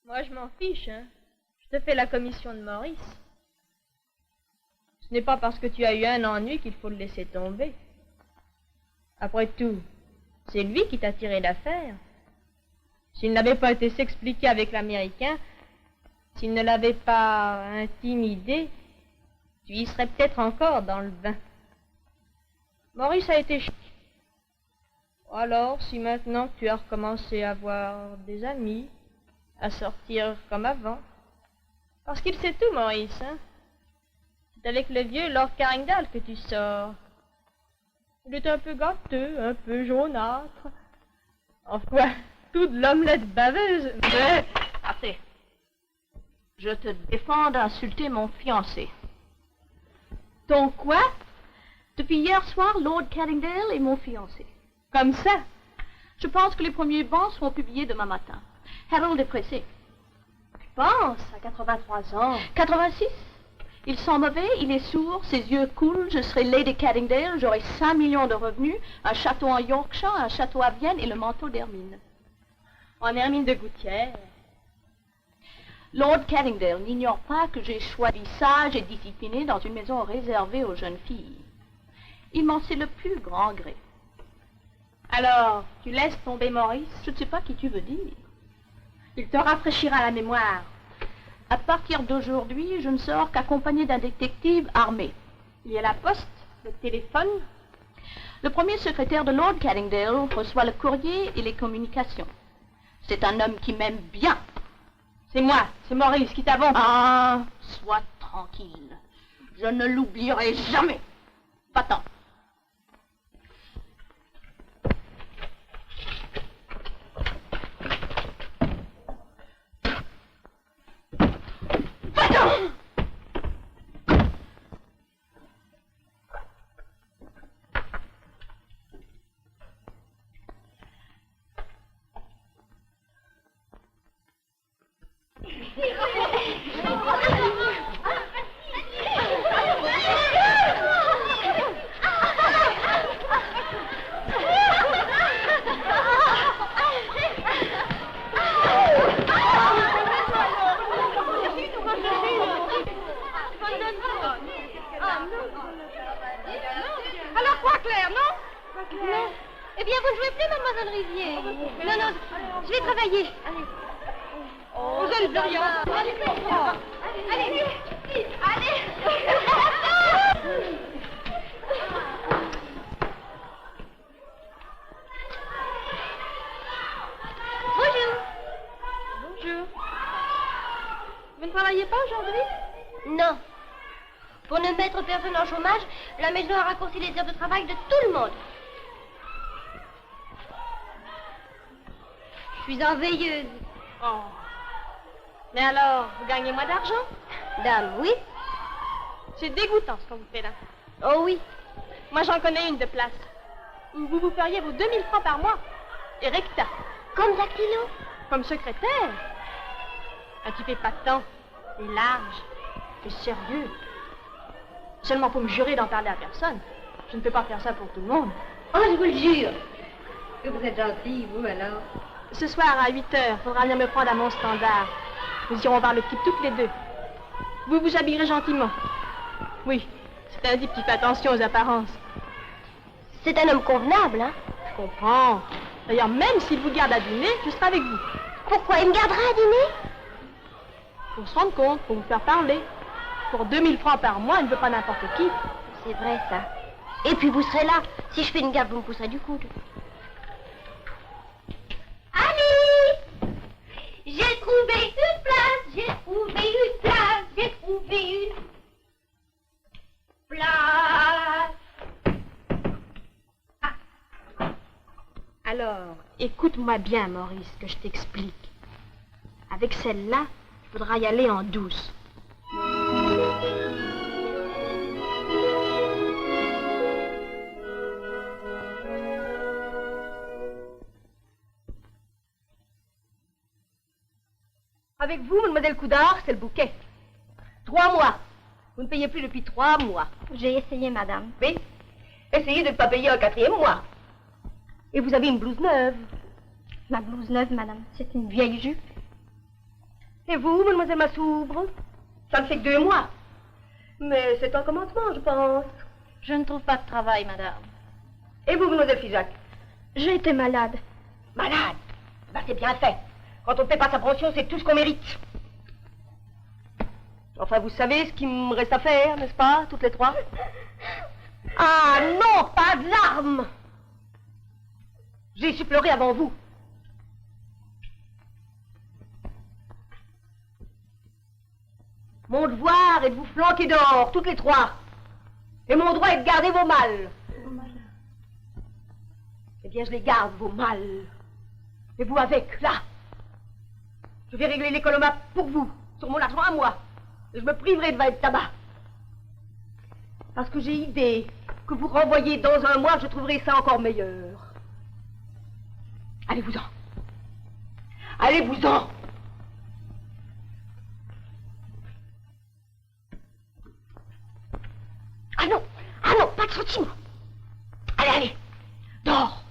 Moi, je m'en fiche, hein. Je te fais la commission de Maurice. Ce n'est pas parce que tu as eu un ennui qu'il faut le laisser tomber. Après tout, c'est lui qui t'a tiré l'affaire. S'il n'avait pas été s'expliquer avec l'Américain, s'il ne l'avait pas intimidé, tu y serais peut-être encore dans le bain. Maurice a été chic. Alors, si maintenant que tu as recommencé à avoir des amis, à sortir comme avant, parce qu'il sait tout, Maurice, hein. C'est avec le vieux Lord Carringdale que tu sors. Il est un peu gâteux, un peu jaunâtre. Enfin, tout de l'omelette baveuse. Mais, assez. Je te défends d'insulter mon fiancé. Ton quoi? Depuis hier soir, Lord Carringdale est mon fiancé. Comme ça. Je pense que les premiers bans seront publiés demain matin. Harold est pressé. Tu penses, à 83 ans. 86? Il sent mauvais, il est sourd, ses yeux coulent, je serai Lady Carringdale, j'aurai 5 millions de revenus, un château en Yorkshire, un château à Vienne et le manteau d'Hermine. En Hermine de Gouttière. Lord Carringdale n'ignore pas que j'ai choisi sage et discipliné dans une maison réservée aux jeunes filles. Il m'en sait le plus grand gré. Alors, tu laisses tomber Maurice? Je ne sais pas qui tu veux dire. Il te rafraîchira la mémoire. À partir d'aujourd'hui, je ne sors qu'accompagné d'un détective armé. Il y a la poste, le téléphone. Le premier secrétaire de Lord Carringdale reçoit le courrier et les communications. C'est un homme qui m'aime bien. C'est moi, c'est Maurice qui t'avance. Ah, sois tranquille. Je ne l'oublierai jamais. Pas-t'en. Alors quoi, Claire, non? Non. Eh bien, vous ne jouez plus, mademoiselle Rivier. Non, non, je vais travailler. Allez. Oh, je ne veux rien. Allez, allez. Bonjour. Bonjour. Vous ne travaillez pas aujourd'hui? Non. Pour ne mettre personne en chômage, la maison a raccourci les heures de travail de tout le monde. Je suis en veilleuse. Oh. Mais alors, vous gagnez moins d'argent? Dame, oui? C'est dégoûtant ce qu'on vous fait là. Oh oui. Moi, j'en connais une de place. Où vous feriez vos 2000 francs par mois. Et recta. Comme dactylo? Comme secrétaire. Un type épatant. Et large. Et sérieux. Seulement pour me jurer d'en parler à personne. Je ne peux pas faire ça pour tout le monde. Oh, je vous le jure. Que vous êtes gentille, vous, alors. Ce soir, à 8h, faudra venir me prendre à mon standard. Nous irons voir le type toutes les deux. Vous vous habillerez gentiment. Oui, c'est un type qui fait attention aux apparences. C'est un homme convenable, hein? Je comprends. D'ailleurs, même s'il vous garde à dîner, je serai avec vous. Pourquoi il me gardera à dîner? Pour se rendre compte, pour vous faire parler. Pour 2000 francs par mois, il ne veut pas n'importe qui. C'est vrai, ça. Et puis vous serez là. Si je fais une gaffe, vous me pousserez du coude. Allez! J'ai trouvé une place, j'ai trouvé une place, j'ai trouvé une place. Alors, écoute-moi bien, Maurice, que je t'explique. Avec celle-là, il faudra y aller en douce. Avec vous, mademoiselle Coudard, c'est le bouquet. 3 mois. Vous ne payez plus depuis 3 mois. J'ai essayé, madame. Oui. Essayez de ne pas payer un 4e mois. Et vous avez une blouse neuve. Ma blouse neuve, madame, c'est une vieille jupe. Et vous, mademoiselle Massoubre? Ça ne fait que 2 mois. Mais c'est un commencement, je pense. Je ne trouve pas de travail, madame. Et vous, mademoiselle Figeac? J'ai été malade. Malade? Ben, c'est bien fait. Quand on ne fait pas sa pension, c'est tout ce qu'on mérite. Enfin, vous savez ce qu'il me reste à faire, n'est-ce pas, toutes les 3? Ah non, pas de larmes! J'ai su pleurer avant vous. Mon devoir est de vous flanquer dehors, toutes les 3. Et mon droit est de garder vos mâles. Eh bien, je les garde, vos mâles. Et vous avec, là. Je vais régler l'économie pour vous, sur mon argent à moi. Et je me priverai de 20 tabac. Parce que j'ai idée que vous renvoyez dans 1 mois, je trouverai ça encore meilleur. Allez-vous-en. Allez-vous-en. Ah non, pas de sentiments. Allez, allez, dors.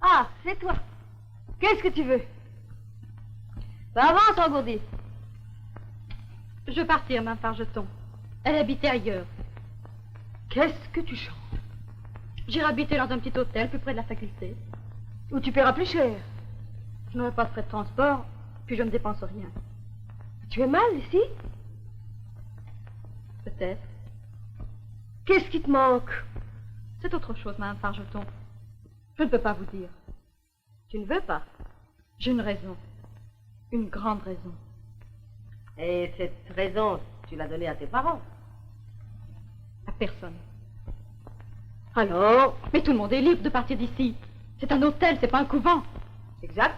Ah, c'est toi. Qu'est-ce que tu veux? Ben avance, engourdi. Je veux partir, ma Fargeton. Elle habitait ailleurs. Qu'est-ce que tu chantes? J'irai habiter dans un petit hôtel plus près de la faculté. Où tu paieras plus cher. Je n'aurai pas de frais de transport, puis je ne dépense rien. Tu es mal ici? Peut-être. Qu'est-ce qui te manque? C'est autre chose, Madame Fargeton. Je ne peux pas vous dire. Tu ne veux pas? J'ai une raison. Une grande raison. Et cette raison, tu l'as donnée à tes parents? À personne. Alors? Mais tout le monde est libre de partir d'ici. C'est un hôtel, c'est pas un couvent. Exact.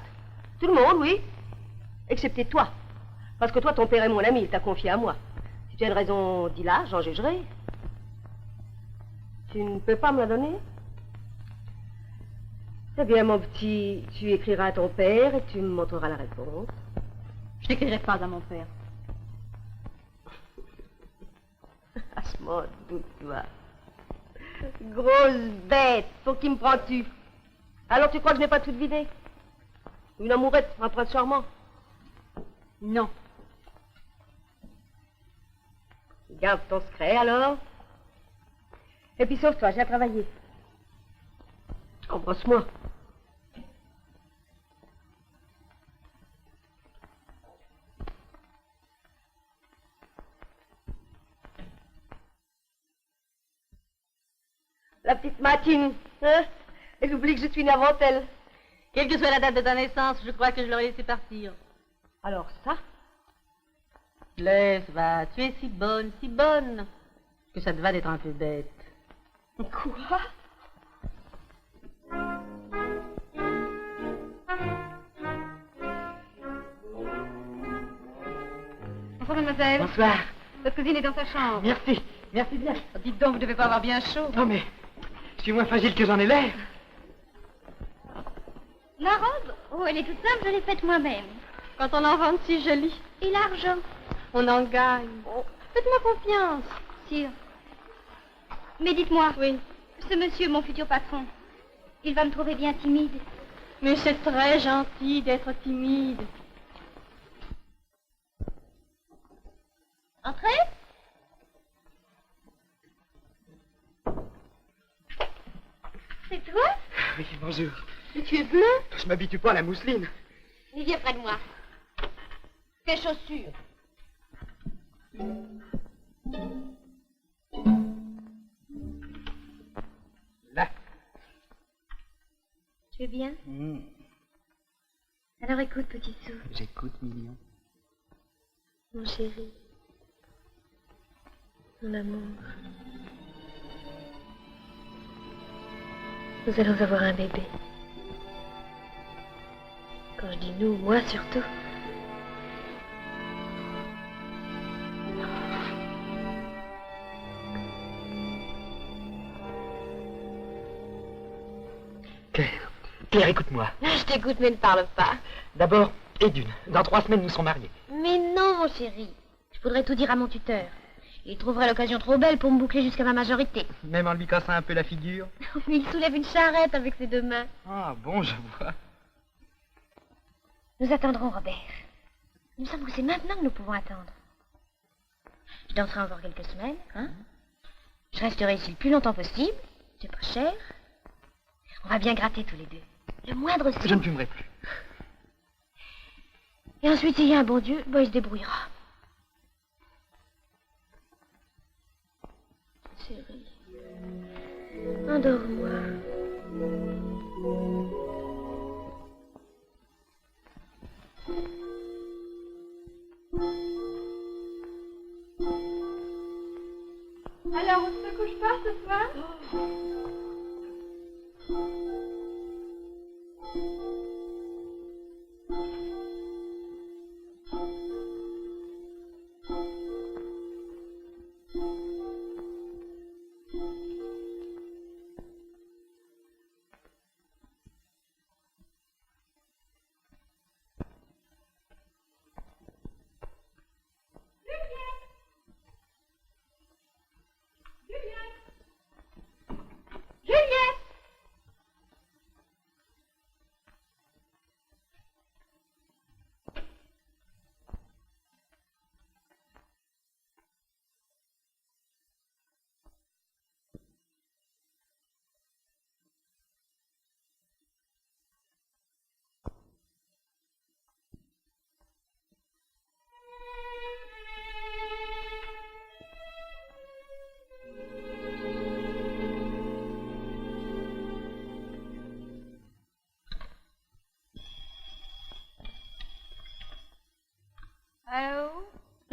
Tout le monde, oui. Excepté toi. Parce que toi, ton père est mon ami, il t'a confié à moi. Si tu as une raison, dis-la, j'en jugerai. Tu ne peux pas me la donner? Eh bien, mon petit, tu écriras à ton père et tu me montreras la réponse. Je n'écrirai pas à mon père. Asmod, doute-toi. Grosse bête, pour qui me prends-tu? Alors tu crois que je n'ai pas tout vidé? Une amourette, un prince charmant? Non. Garde ton secret alors. Et puis sauve-toi, j'ai à travailler. Embrasse-moi. La petite Matine, hein? Elle oublie que je suis née avant elle. Quelle que soit la date de ta naissance, je crois que je l'aurais laissé partir. Alors ça? Laisse, va, tu es si bonne, que ça te va d'être un peu bête. Quoi? Bonsoir, mademoiselle. Bonsoir. Votre cousine est dans sa chambre. Merci. Merci bien. Dites donc, vous devez pas avoir bien chaud. Non, mais je suis moins fragile que j'en ai l'air. La robe? Oh, elle est toute simple, je l'ai faite moi-même. Quand on en vend si joli, Et l'argent? on en gagne. Faites-moi confiance. Sûr. Mais dites-moi, Oui, ce monsieur, mon futur patron, il va me trouver bien timide. mais c'est très gentil d'être timide. Entrez? C'est toi? Oui, bonjour. Mais tu es bleu? Je m'habitue pas à la mousseline. Viens près de moi. Tes chaussures. Là. Tu es bien? Alors écoute, petit sou. J'écoute, mignon. Mon chéri. Mon amour. Nous allons avoir un bébé. Quand je dis nous, moi surtout. Claire, écoute-moi. Je t'écoute, mais ne parle pas. D'abord, Edune. Dans 3 semaines, nous sommes mariés. Mais non, mon chéri. Je voudrais tout dire à mon tuteur. Il trouverait l'occasion trop belle pour me boucler jusqu'à ma majorité. Même en lui cassant un peu la figure. Mais il soulève une charrette avec ses 2 mains. Ah bon, je vois. Nous attendrons Robert. Il me semble que c'est maintenant que nous pouvons attendre. Je danserai encore quelques semaines, hein? Je resterai ici le plus longtemps possible. C'est pas cher. On va bien gratter tous les deux. Le moindre signe. Je ne fumerai plus. Et ensuite, s'il y a un bon Dieu, bon, il se débrouillera. Chérie. Endors-moi. Alors, on ne se couche pas ce soir?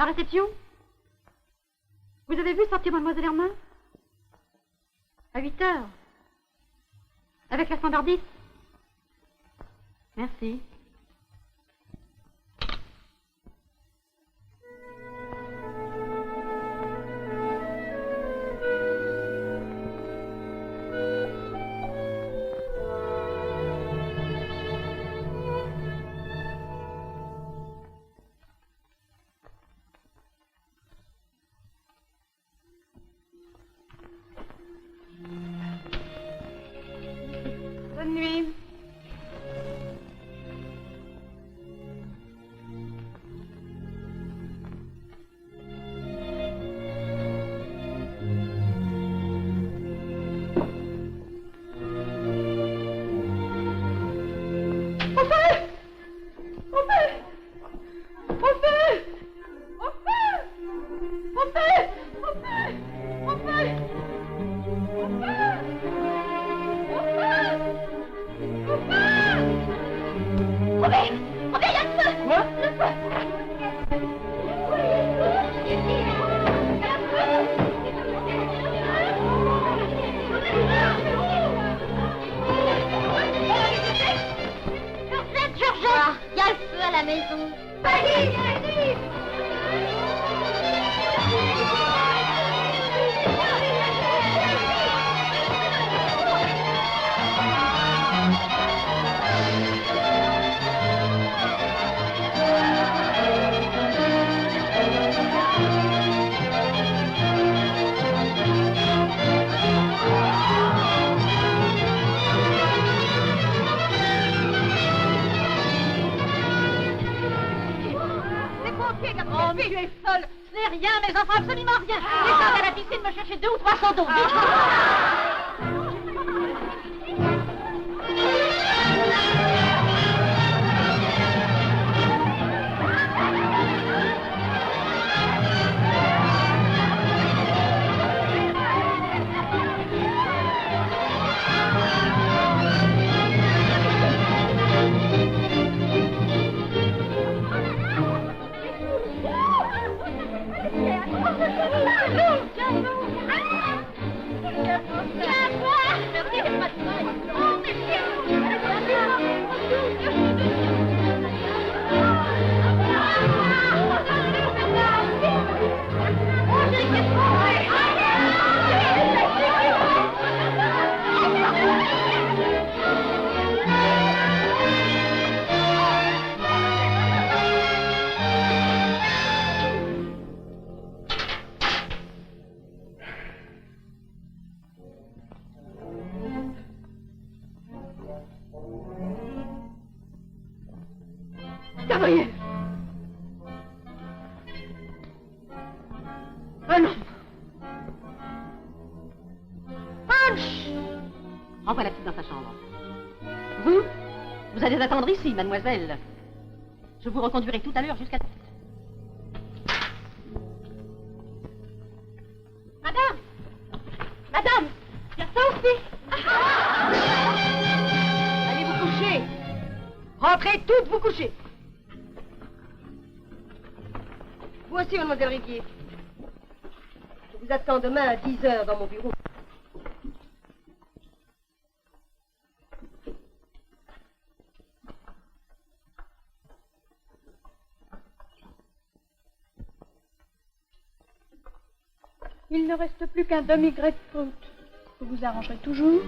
La réception? Vous avez vu sortir Mademoiselle Hermann? À 8 heures. Avec la standardiste? Merci. Bonne nuit. Oh, mais tu es folle. Ce n'est rien, mes enfants, absolument rien. Descendez à la piscine me chercher 2 ou 300 d'eau. Gabriel! Ah non! Punch! Renvoie la petite dans sa chambre. Vous allez attendre ici, mademoiselle. Je vous reconduirai tout à l'heure jusqu'à... Madame! Madame! Il y a ça aussi! Allez vous coucher! Rentrez toutes vous coucher! Vous aussi, mademoiselle Riguier. Je vous attends demain à 10 heures dans mon bureau. Il ne reste plus qu'un demi-grapefruit. Vous vous arrangerez toujours?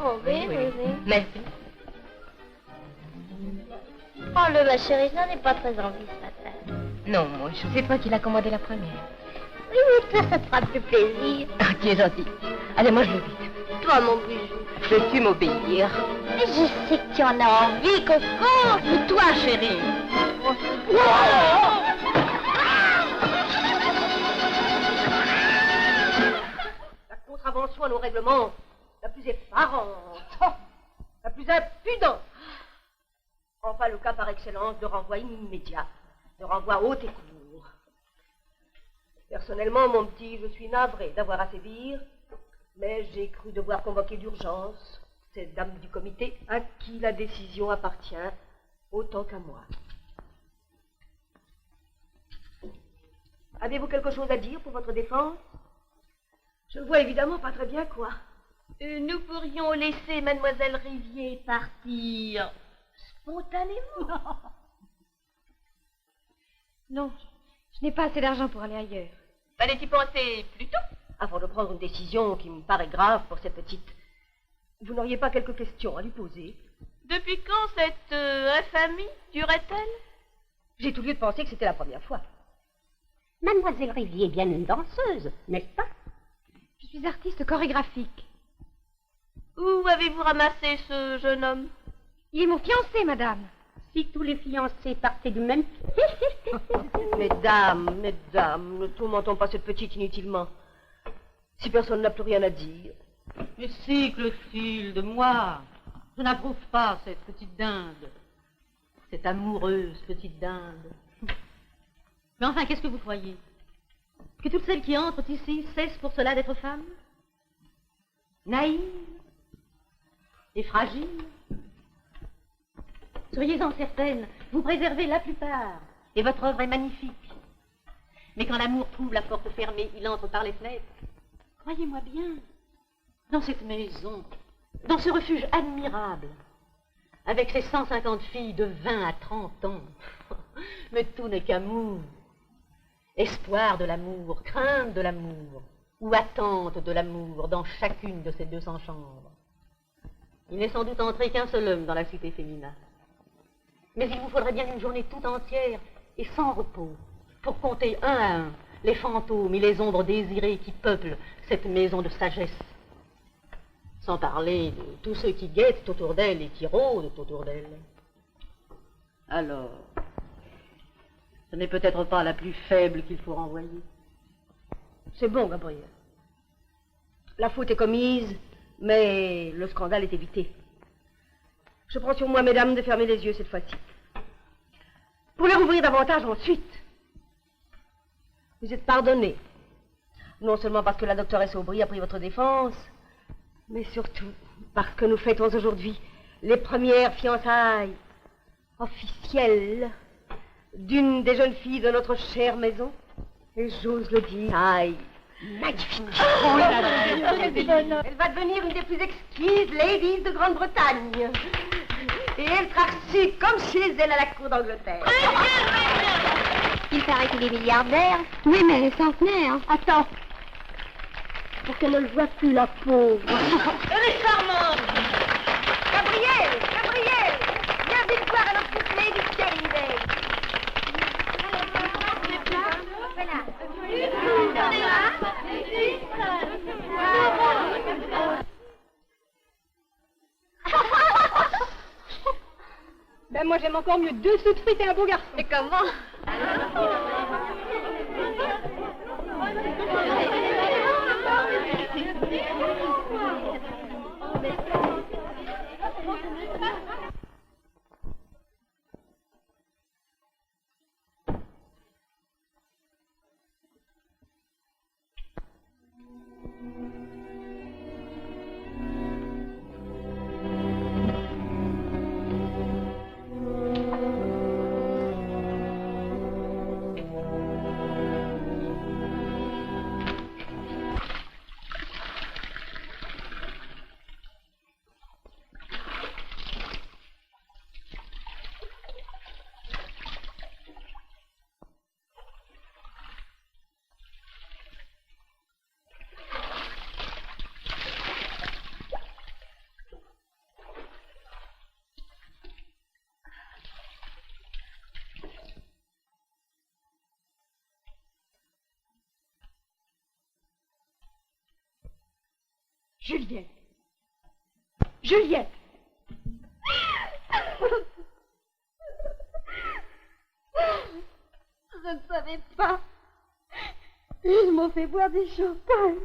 Oh oui, oui, oui. Merci. Oh, ma chérie, je n'en ai pas très envie ce matin. Non, mon chou, c'est toi qui l'as commandé la première. Oui, mais toi, ça te fera plus plaisir. Ah, qui est gentil. Allez, mange-le vite. Toi, mon bijou. Veux-tu m'obéir? Mais je sais que tu en as envie, Coco. Ou toi, chérie? La contravention à nos règlements, la plus effarante, la plus impudente. Enfin, le cas par excellence de renvoi immédiat, de renvoi haut et court. Personnellement, mon petit, je suis navré d'avoir à sévir, mais j'ai cru devoir convoquer d'urgence ces dames du comité à qui la décision appartient autant qu'à moi. Avez-vous quelque chose à dire pour votre défense? Je ne vois évidemment pas très bien quoi. Nous pourrions laisser Mademoiselle Rivier partir spontanément. Non, je n'ai pas assez d'argent pour aller ailleurs. Fallait y penser plus tôt. Avant de prendre une décision qui me paraît grave pour cette petite, vous n'auriez pas quelques questions à lui poser? Depuis quand cette infamie durait-elle? J'ai tout lieu de penser que c'était la première fois. Mademoiselle Rivier est bien une danseuse, n'est-ce pas? Je suis artiste chorégraphique. Où avez-vous ramassé ce jeune homme? Il est mon fiancé, madame. Si tous les fiancés partaient du même... Mesdames, ne tourmentons pas cette petite inutilement. Si personne n'a plus rien à dire. Mais si, Clotilde, moi, je n'approuve pas cette petite dinde. Cette amoureuse petite dinde. Mais enfin, qu'est-ce que vous croyez? Que toutes celles qui entrent ici cessent pour cela d'être femmes? Naïves et fragiles? Soyez-en certaines, vous préservez la plupart, et votre œuvre est magnifique. Mais quand l'amour trouve la porte fermée, il entre par les fenêtres. Croyez-moi bien, dans cette maison, dans ce refuge admirable, avec ces 150 filles de 20 à 30 ans, mais tout n'est qu'amour. Espoir de l'amour, crainte de l'amour, ou attente de l'amour dans chacune de ces 200 chambres. Il n'est sans doute entré qu'un seul homme dans la cité féminine. Mais il vous faudrait bien une journée tout entière et sans repos pour compter un à un les fantômes et les ombres désirées qui peuplent cette maison de sagesse. Sans parler de tous ceux qui guettent autour d'elle et qui rôdent autour d'elle. Alors, ce n'est peut-être pas la plus faible qu'il faut renvoyer. C'est bon, Gabriel. La faute est commise, mais le scandale est évité. Je prends sur moi, mesdames, de fermer les yeux cette fois-ci. Pour les rouvrir davantage ensuite. Vous êtes pardonnés. Non seulement parce que la doctoresse Aubry a pris votre défense, mais surtout parce que nous fêtons aujourd'hui les premières fiançailles officielles d'une des jeunes filles de notre chère maison. Et j'ose le dire, aïe, magnifique. Oh là là, elle va devenir une des plus exquises ladies de Grande-Bretagne. Et elle sera reçue comme chez elle à la cour d'Angleterre. Il paraît qu'il est milliardaire. Oui, mais elle est centenaire. Attends, pour qu'elle ne le voie plus, la pauvre. Elle est charmante. Gabriel, viens vite voir à notre petite lady Kennedy. Ben moi j'aime encore mieux 2 sous de frites et un beau garçon. Et comment? Juliette. Juliette. Je ne savais pas. Ils m'ont fait boire du champagne.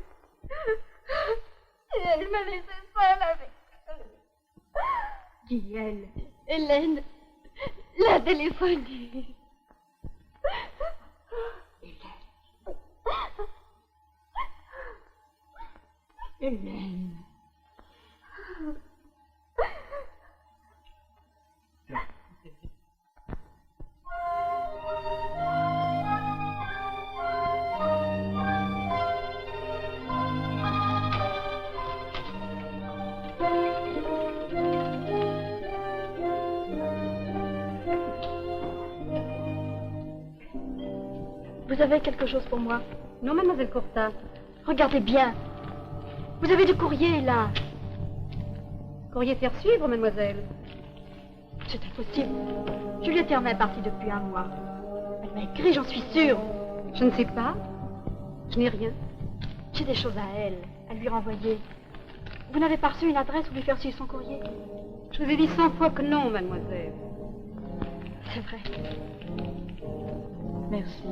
Et elle m'a laissé seule avec eux. Qui elle? Hélène l'a téléphoné. Hélène. Vous avez quelque chose pour moi? Non, mademoiselle Corta. Regardez bien. Vous avez du courrier, là. Courrier faire suivre, mademoiselle. C'est impossible. Juliette Hermin est partie depuis un mois. Elle m'a écrit, j'en suis sûre. Je ne sais pas. Je n'ai rien. J'ai des choses à elle, à lui renvoyer. Vous n'avez pas reçu une adresse où lui faire suivre son courrier? Je vous ai dit 100 fois que non, mademoiselle. C'est vrai. Merci.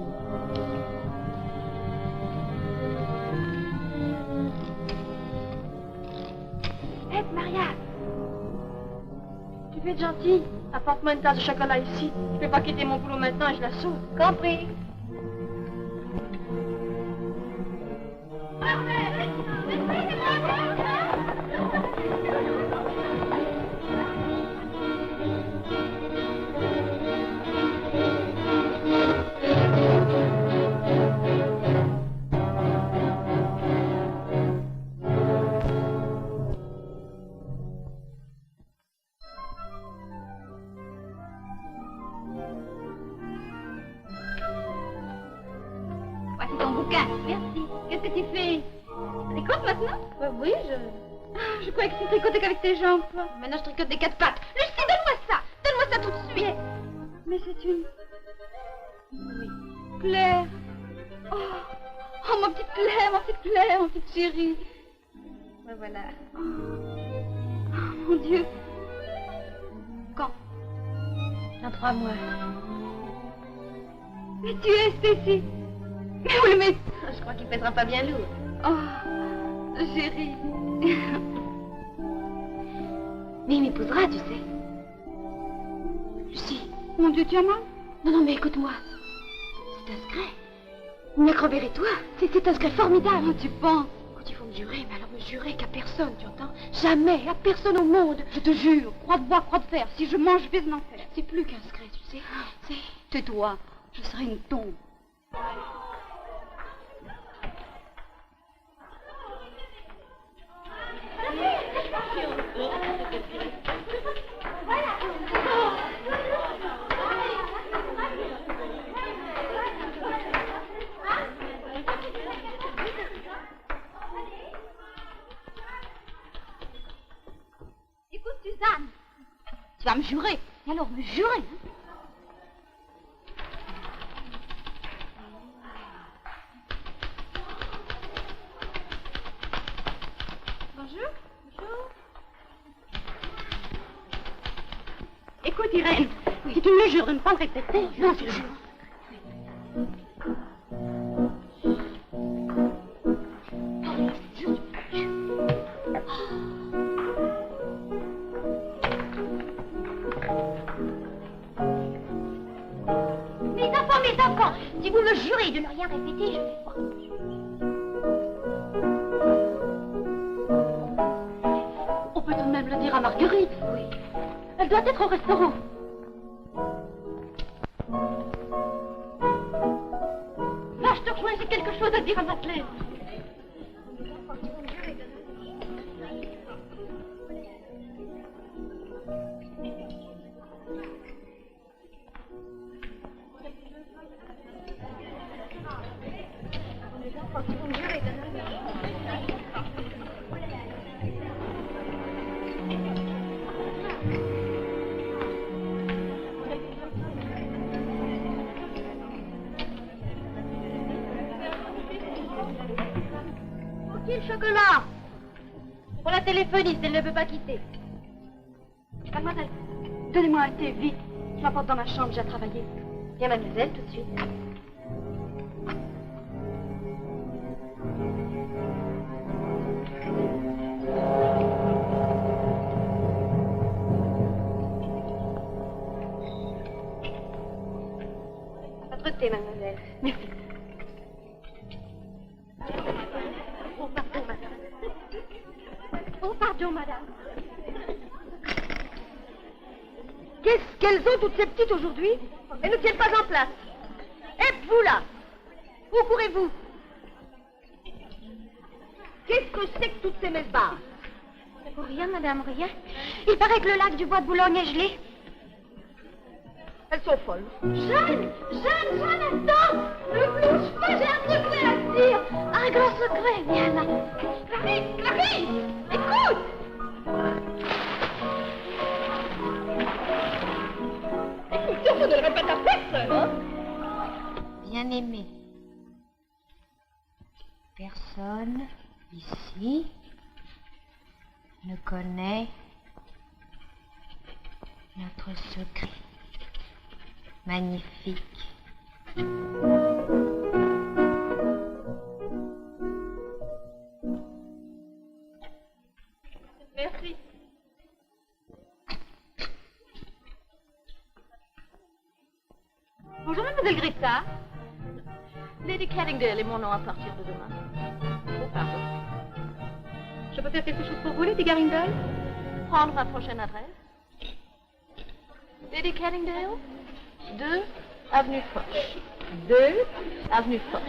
Hé, Maria! Tu veux être gentille? Apporte-moi une tasse de chocolat ici. Je peux pas quitter mon boulot maintenant et je la sauve. Compris. Voici ton bouquin. Merci. Qu'est-ce que tu fais? Tricote maintenant? Oui, Je croyais que tu tricotais qu'avec tes jambes. Maintenant, je tricote des 4 pattes. Lucie, donne-moi ça. Donne-moi ça tout de suite. Mais c'est une... Oui. Claire. Oh, ma petite Claire, ma petite chérie. Ben voilà. Oh, mon Dieu. Quand? Dans 3 mois. Mais tu es, Stécie. Mais où le mets? Je crois qu'il pèsera pas bien lourd. Oh, chérie. Mais il m'épousera, tu sais. Lucie. Mon Dieu, tu as mal? Non, mais écoute-moi. C'est un secret. Il m'a crevé et toi. C'est un secret formidable. Oh, tu penses? Écoute, il faut me jurer, mais alors me jurer qu'à personne, tu entends? Jamais, à personne au monde. Je te jure, croix de bois, croix de fer. Si je mange, je vais en enfer. C'est plus qu'un secret, tu sais. C'est... Tais-toi, je serai une tombe. Écoute, Suzanne, tu vas me jurer. Et alors, me jurer, hein? Bonjour. Écoute, Irène, si tu me jures de ne pas le répéter, non, je te jure. Mes enfants, si vous me jurez de ne rien répéter, je vais voir. On peut tout de même le dire à Marguerite. Oui. Elle doit être au restaurant. Là, je te rejoins, j'ai quelque chose à dire à Madeleine. Le chocolat pour la téléphoniste, elle ne peut pas quitter. Mademoiselle, donnez-moi un thé, vite. Je m'apporte dans ma chambre, j'ai à travailler. Viens, mademoiselle, tout de suite. Votre thé, mademoiselle. Merci. Oh, pardon, madame. Qu'est-ce qu'elles ont, toutes ces petites, aujourd'hui? Elles ne tiennent pas en place. Et vous, là? Où courez-vous? Qu'est-ce que c'est que toutes ces messes basses? Rien, madame, rien. Il paraît que le lac du bois de Boulogne est gelé. Elles sont folles. Jeanne, attends! Le bleu Très bien, là. Clarisse, Clarisse, écoute! Écoute, on ne donnerait pas ta tête, hein? Bien aimé. Personne ici ne connaît notre secret magnifique. Merci. Bonjour, mademoiselle Greta. Lady Caddingdale est mon nom à partir de demain. Oh, pardon. Je peux faire quelque chose pour vous, Lady Garringdale? Prendre ma prochaine adresse. Lady Caddingdale, 2 avenue Foch. 2 avenue Foch.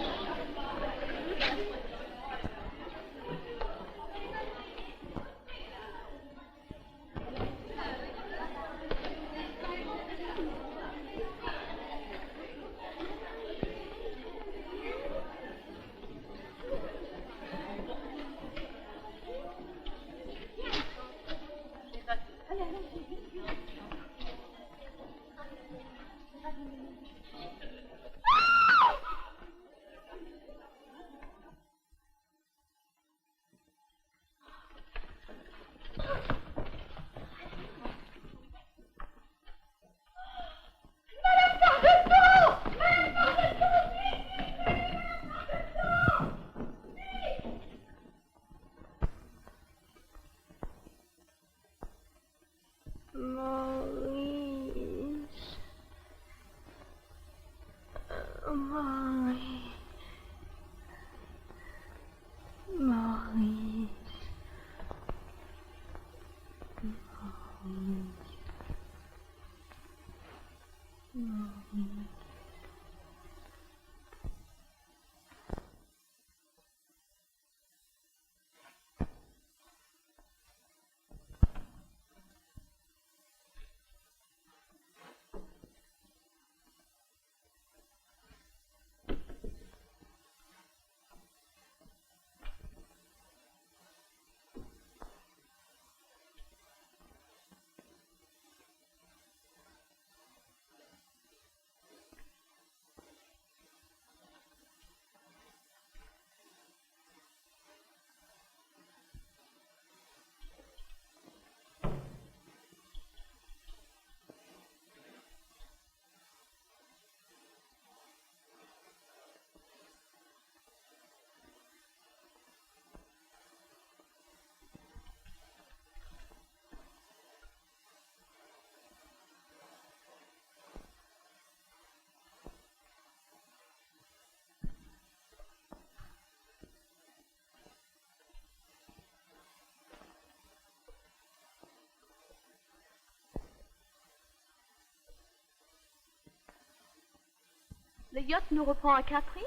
Le yacht nous reprend à Capri,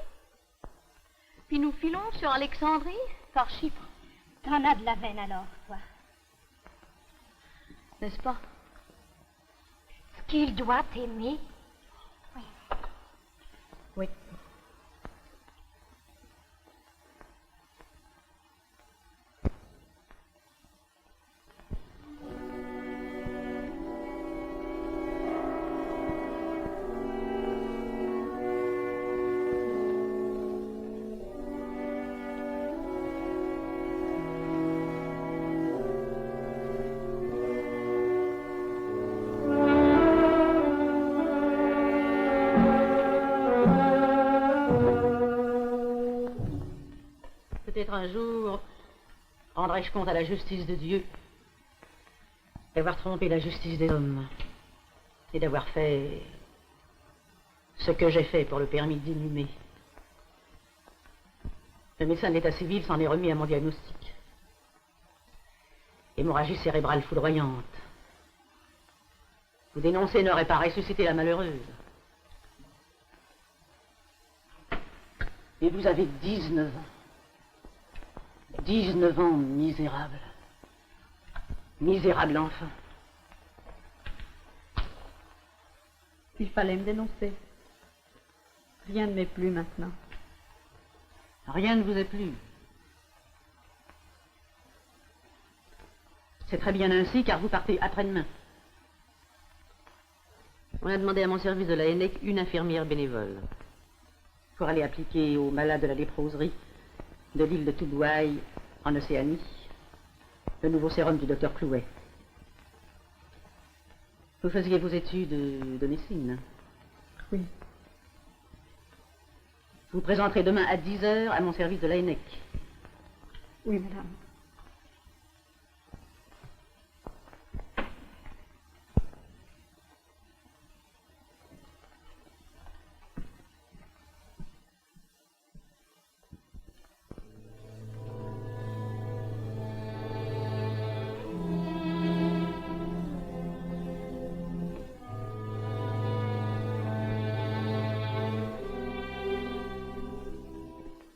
puis nous filons sur Alexandrie par Chypre. T'en as de la veine alors, toi. N'est-ce pas? Ce qu'il doit t'aimer. Oui. Oui. Peut-être un jour rendrai-je compte à la justice de Dieu d'avoir trompé la justice des hommes et d'avoir fait ce que j'ai fait pour le permis d'inhumer. Le médecin de l'état civil s'en est remis à mon diagnostic. Hémorragie cérébrale foudroyante. Vous dénoncer n'aurait pas ressuscité la malheureuse. Et vous avez 19 ans. 19 ans, misérable. Misérable enfant. Il fallait me dénoncer. Rien ne m'est plu maintenant. Rien ne vous est plu. C'est très bien ainsi, car vous partez après-demain. On a demandé à mon service de la ENEC une infirmière bénévole pour aller appliquer aux malades de la léproserie de l'île de Toubouaï en Océanie le nouveau sérum du docteur Clouet. Vous faisiez vos études de médecine? Oui. Vous présenterez demain à 10 heures à mon service de la ENEC. Oui, madame.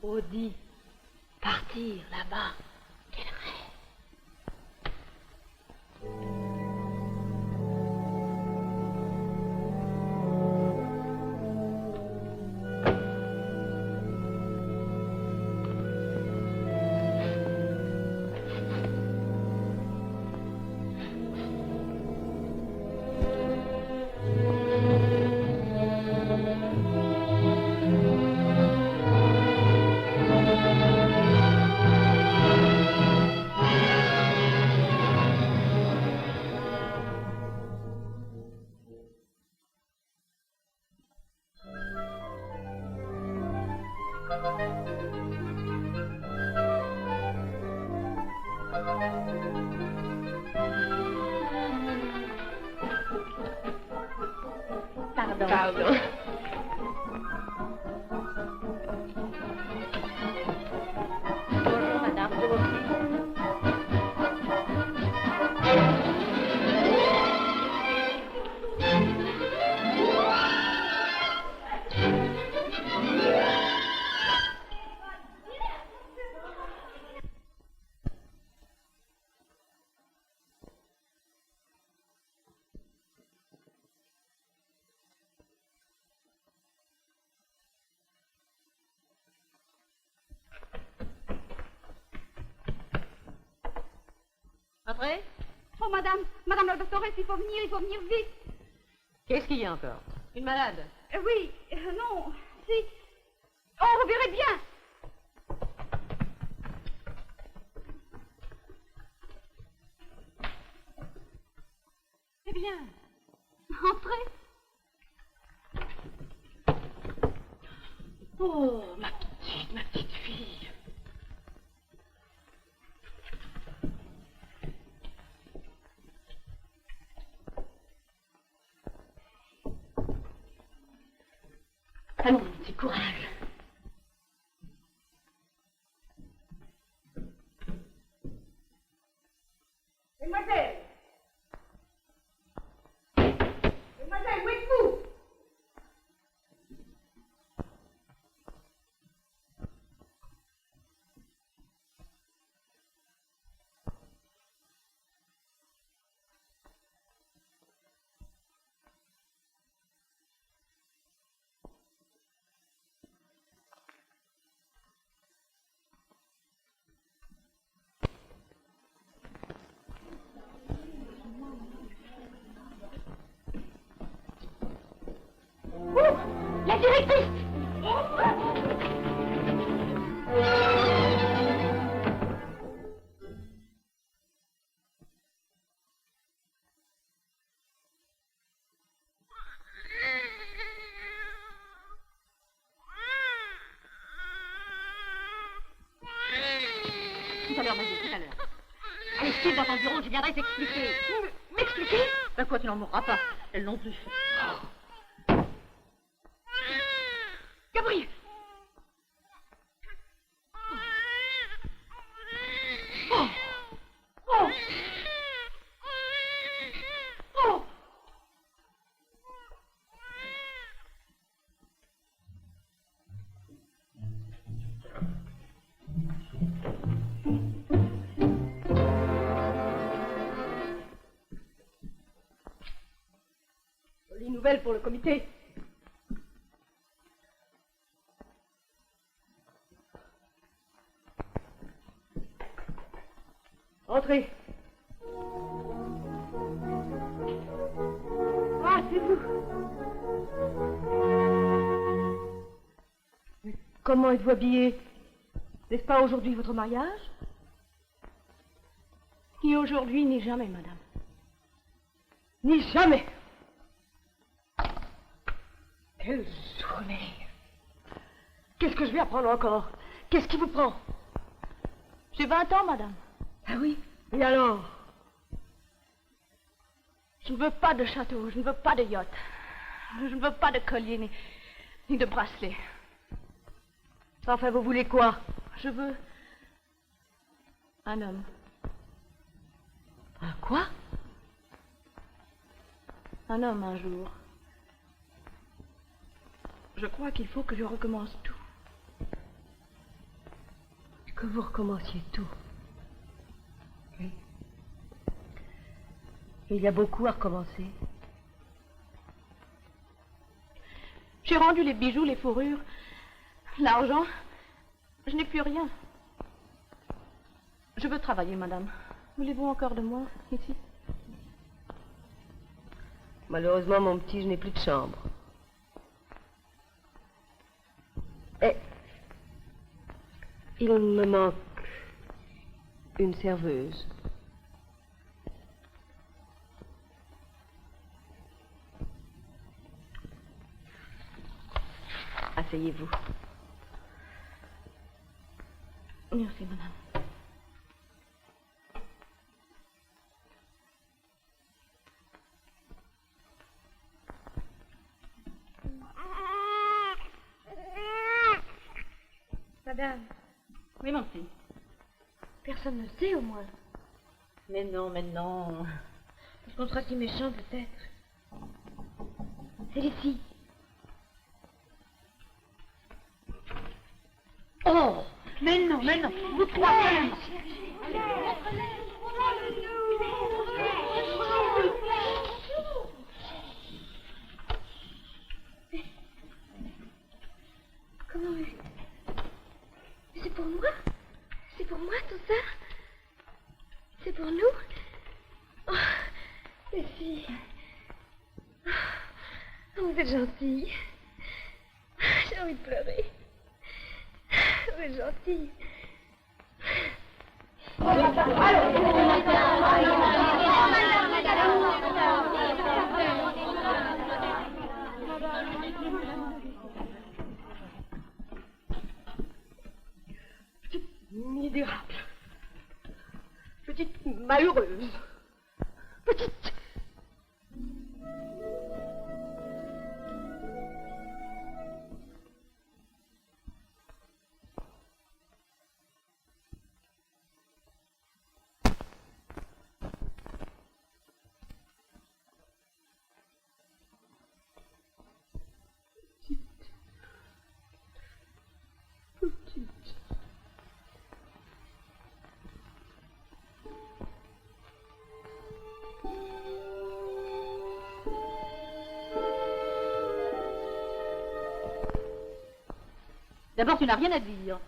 Audi, partir là-bas, quel rêve! Pardon. Bonjour, madame. Entrez. Oh, madame, madame la doctoresse, il faut venir vite. Qu'est-ce qu'il y a encore? Une malade? Oui, non, si. Oh, vous verrez bien. Eh bien. Entrez. Oh, ma petite fille. Allons, mon petit courage. Mademoiselle! Mademoiselle, où êtes-vous? La directrice! Tout à l'heure, Magie, tout à l'heure. Allez, file dans ton bureau, je viendrai t'expliquer. M'expliquer? Ben quoi, tu n'en mourras pas. Elle non plus. Gabriel! Oh! Oh! Oh! Jolie nouvelle pour le comité. Entrez. Comment êtes-vous habillée? N'est-ce pas aujourd'hui votre mariage? Ni aujourd'hui, ni jamais, madame. Ni jamais. Quelle journée. Qu'est-ce que je vais apprendre encore? Qu'est-ce qui vous prend? J'ai 20 ans, madame. Ah oui? Et alors? Je ne veux pas de château, je ne veux pas de yacht. Je ne veux pas de collier, ni de bracelet. Enfin, vous voulez quoi? Je veux un homme. Un quoi? Un homme un jour. Je crois qu'il faut que je recommence tout. Que vous recommenciez tout. Oui. Et il y a beaucoup à recommencer. J'ai rendu les bijoux, les fourrures, l'argent. Je n'ai plus rien. Je veux travailler, madame. Voulez-vous encore de moi, ici? Malheureusement, mon petit, je n'ai plus de chambre. Et il me manque une serveuse. Asseyez-vous. Merci, madame. Madame, Oui, mon fils. personne ne sait au moins. Mais non, mais non. Parce qu'on sera si méchant peut-être. C'est ici. Oh, mais non, vous croyez. Comment... Mais c'est pour moi? C'est pour moi tout ça? C'est pour nous? Oh, les filles. Oh, vous êtes gentilles. J'ai envie de pleurer. Vous êtes gentilles. Misérable. Petite malheureuse. Petite. D'abord, tu n'as rien à dire.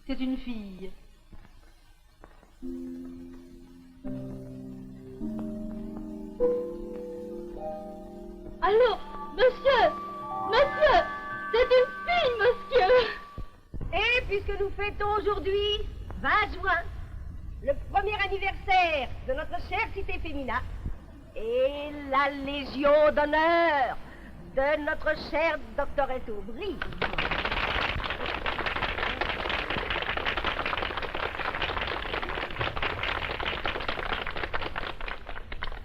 C'est une fille. Allô, monsieur! Monsieur! C'est une fille, monsieur! Et puisque nous fêtons aujourd'hui, 20 juin, le premier anniversaire de notre chère cité féminin et la Légion d'honneur de notre chère doctoresse Aubry.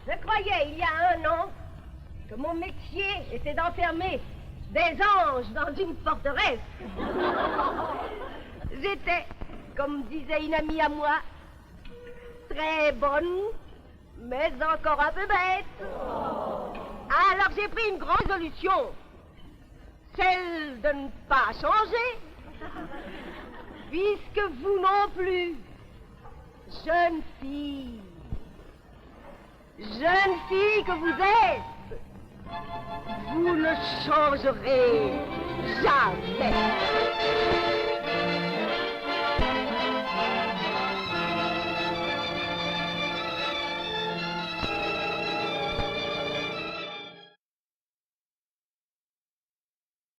Je croyais, il y a un an, que mon métier était d'enfermer des anges dans une forteresse. J'étais, comme disait une amie à moi, très bonne, mais encore un peu bête. Alors j'ai pris une grande résolution, celle de ne pas changer, puisque vous non plus, jeune fille que vous êtes, vous ne changerez jamais.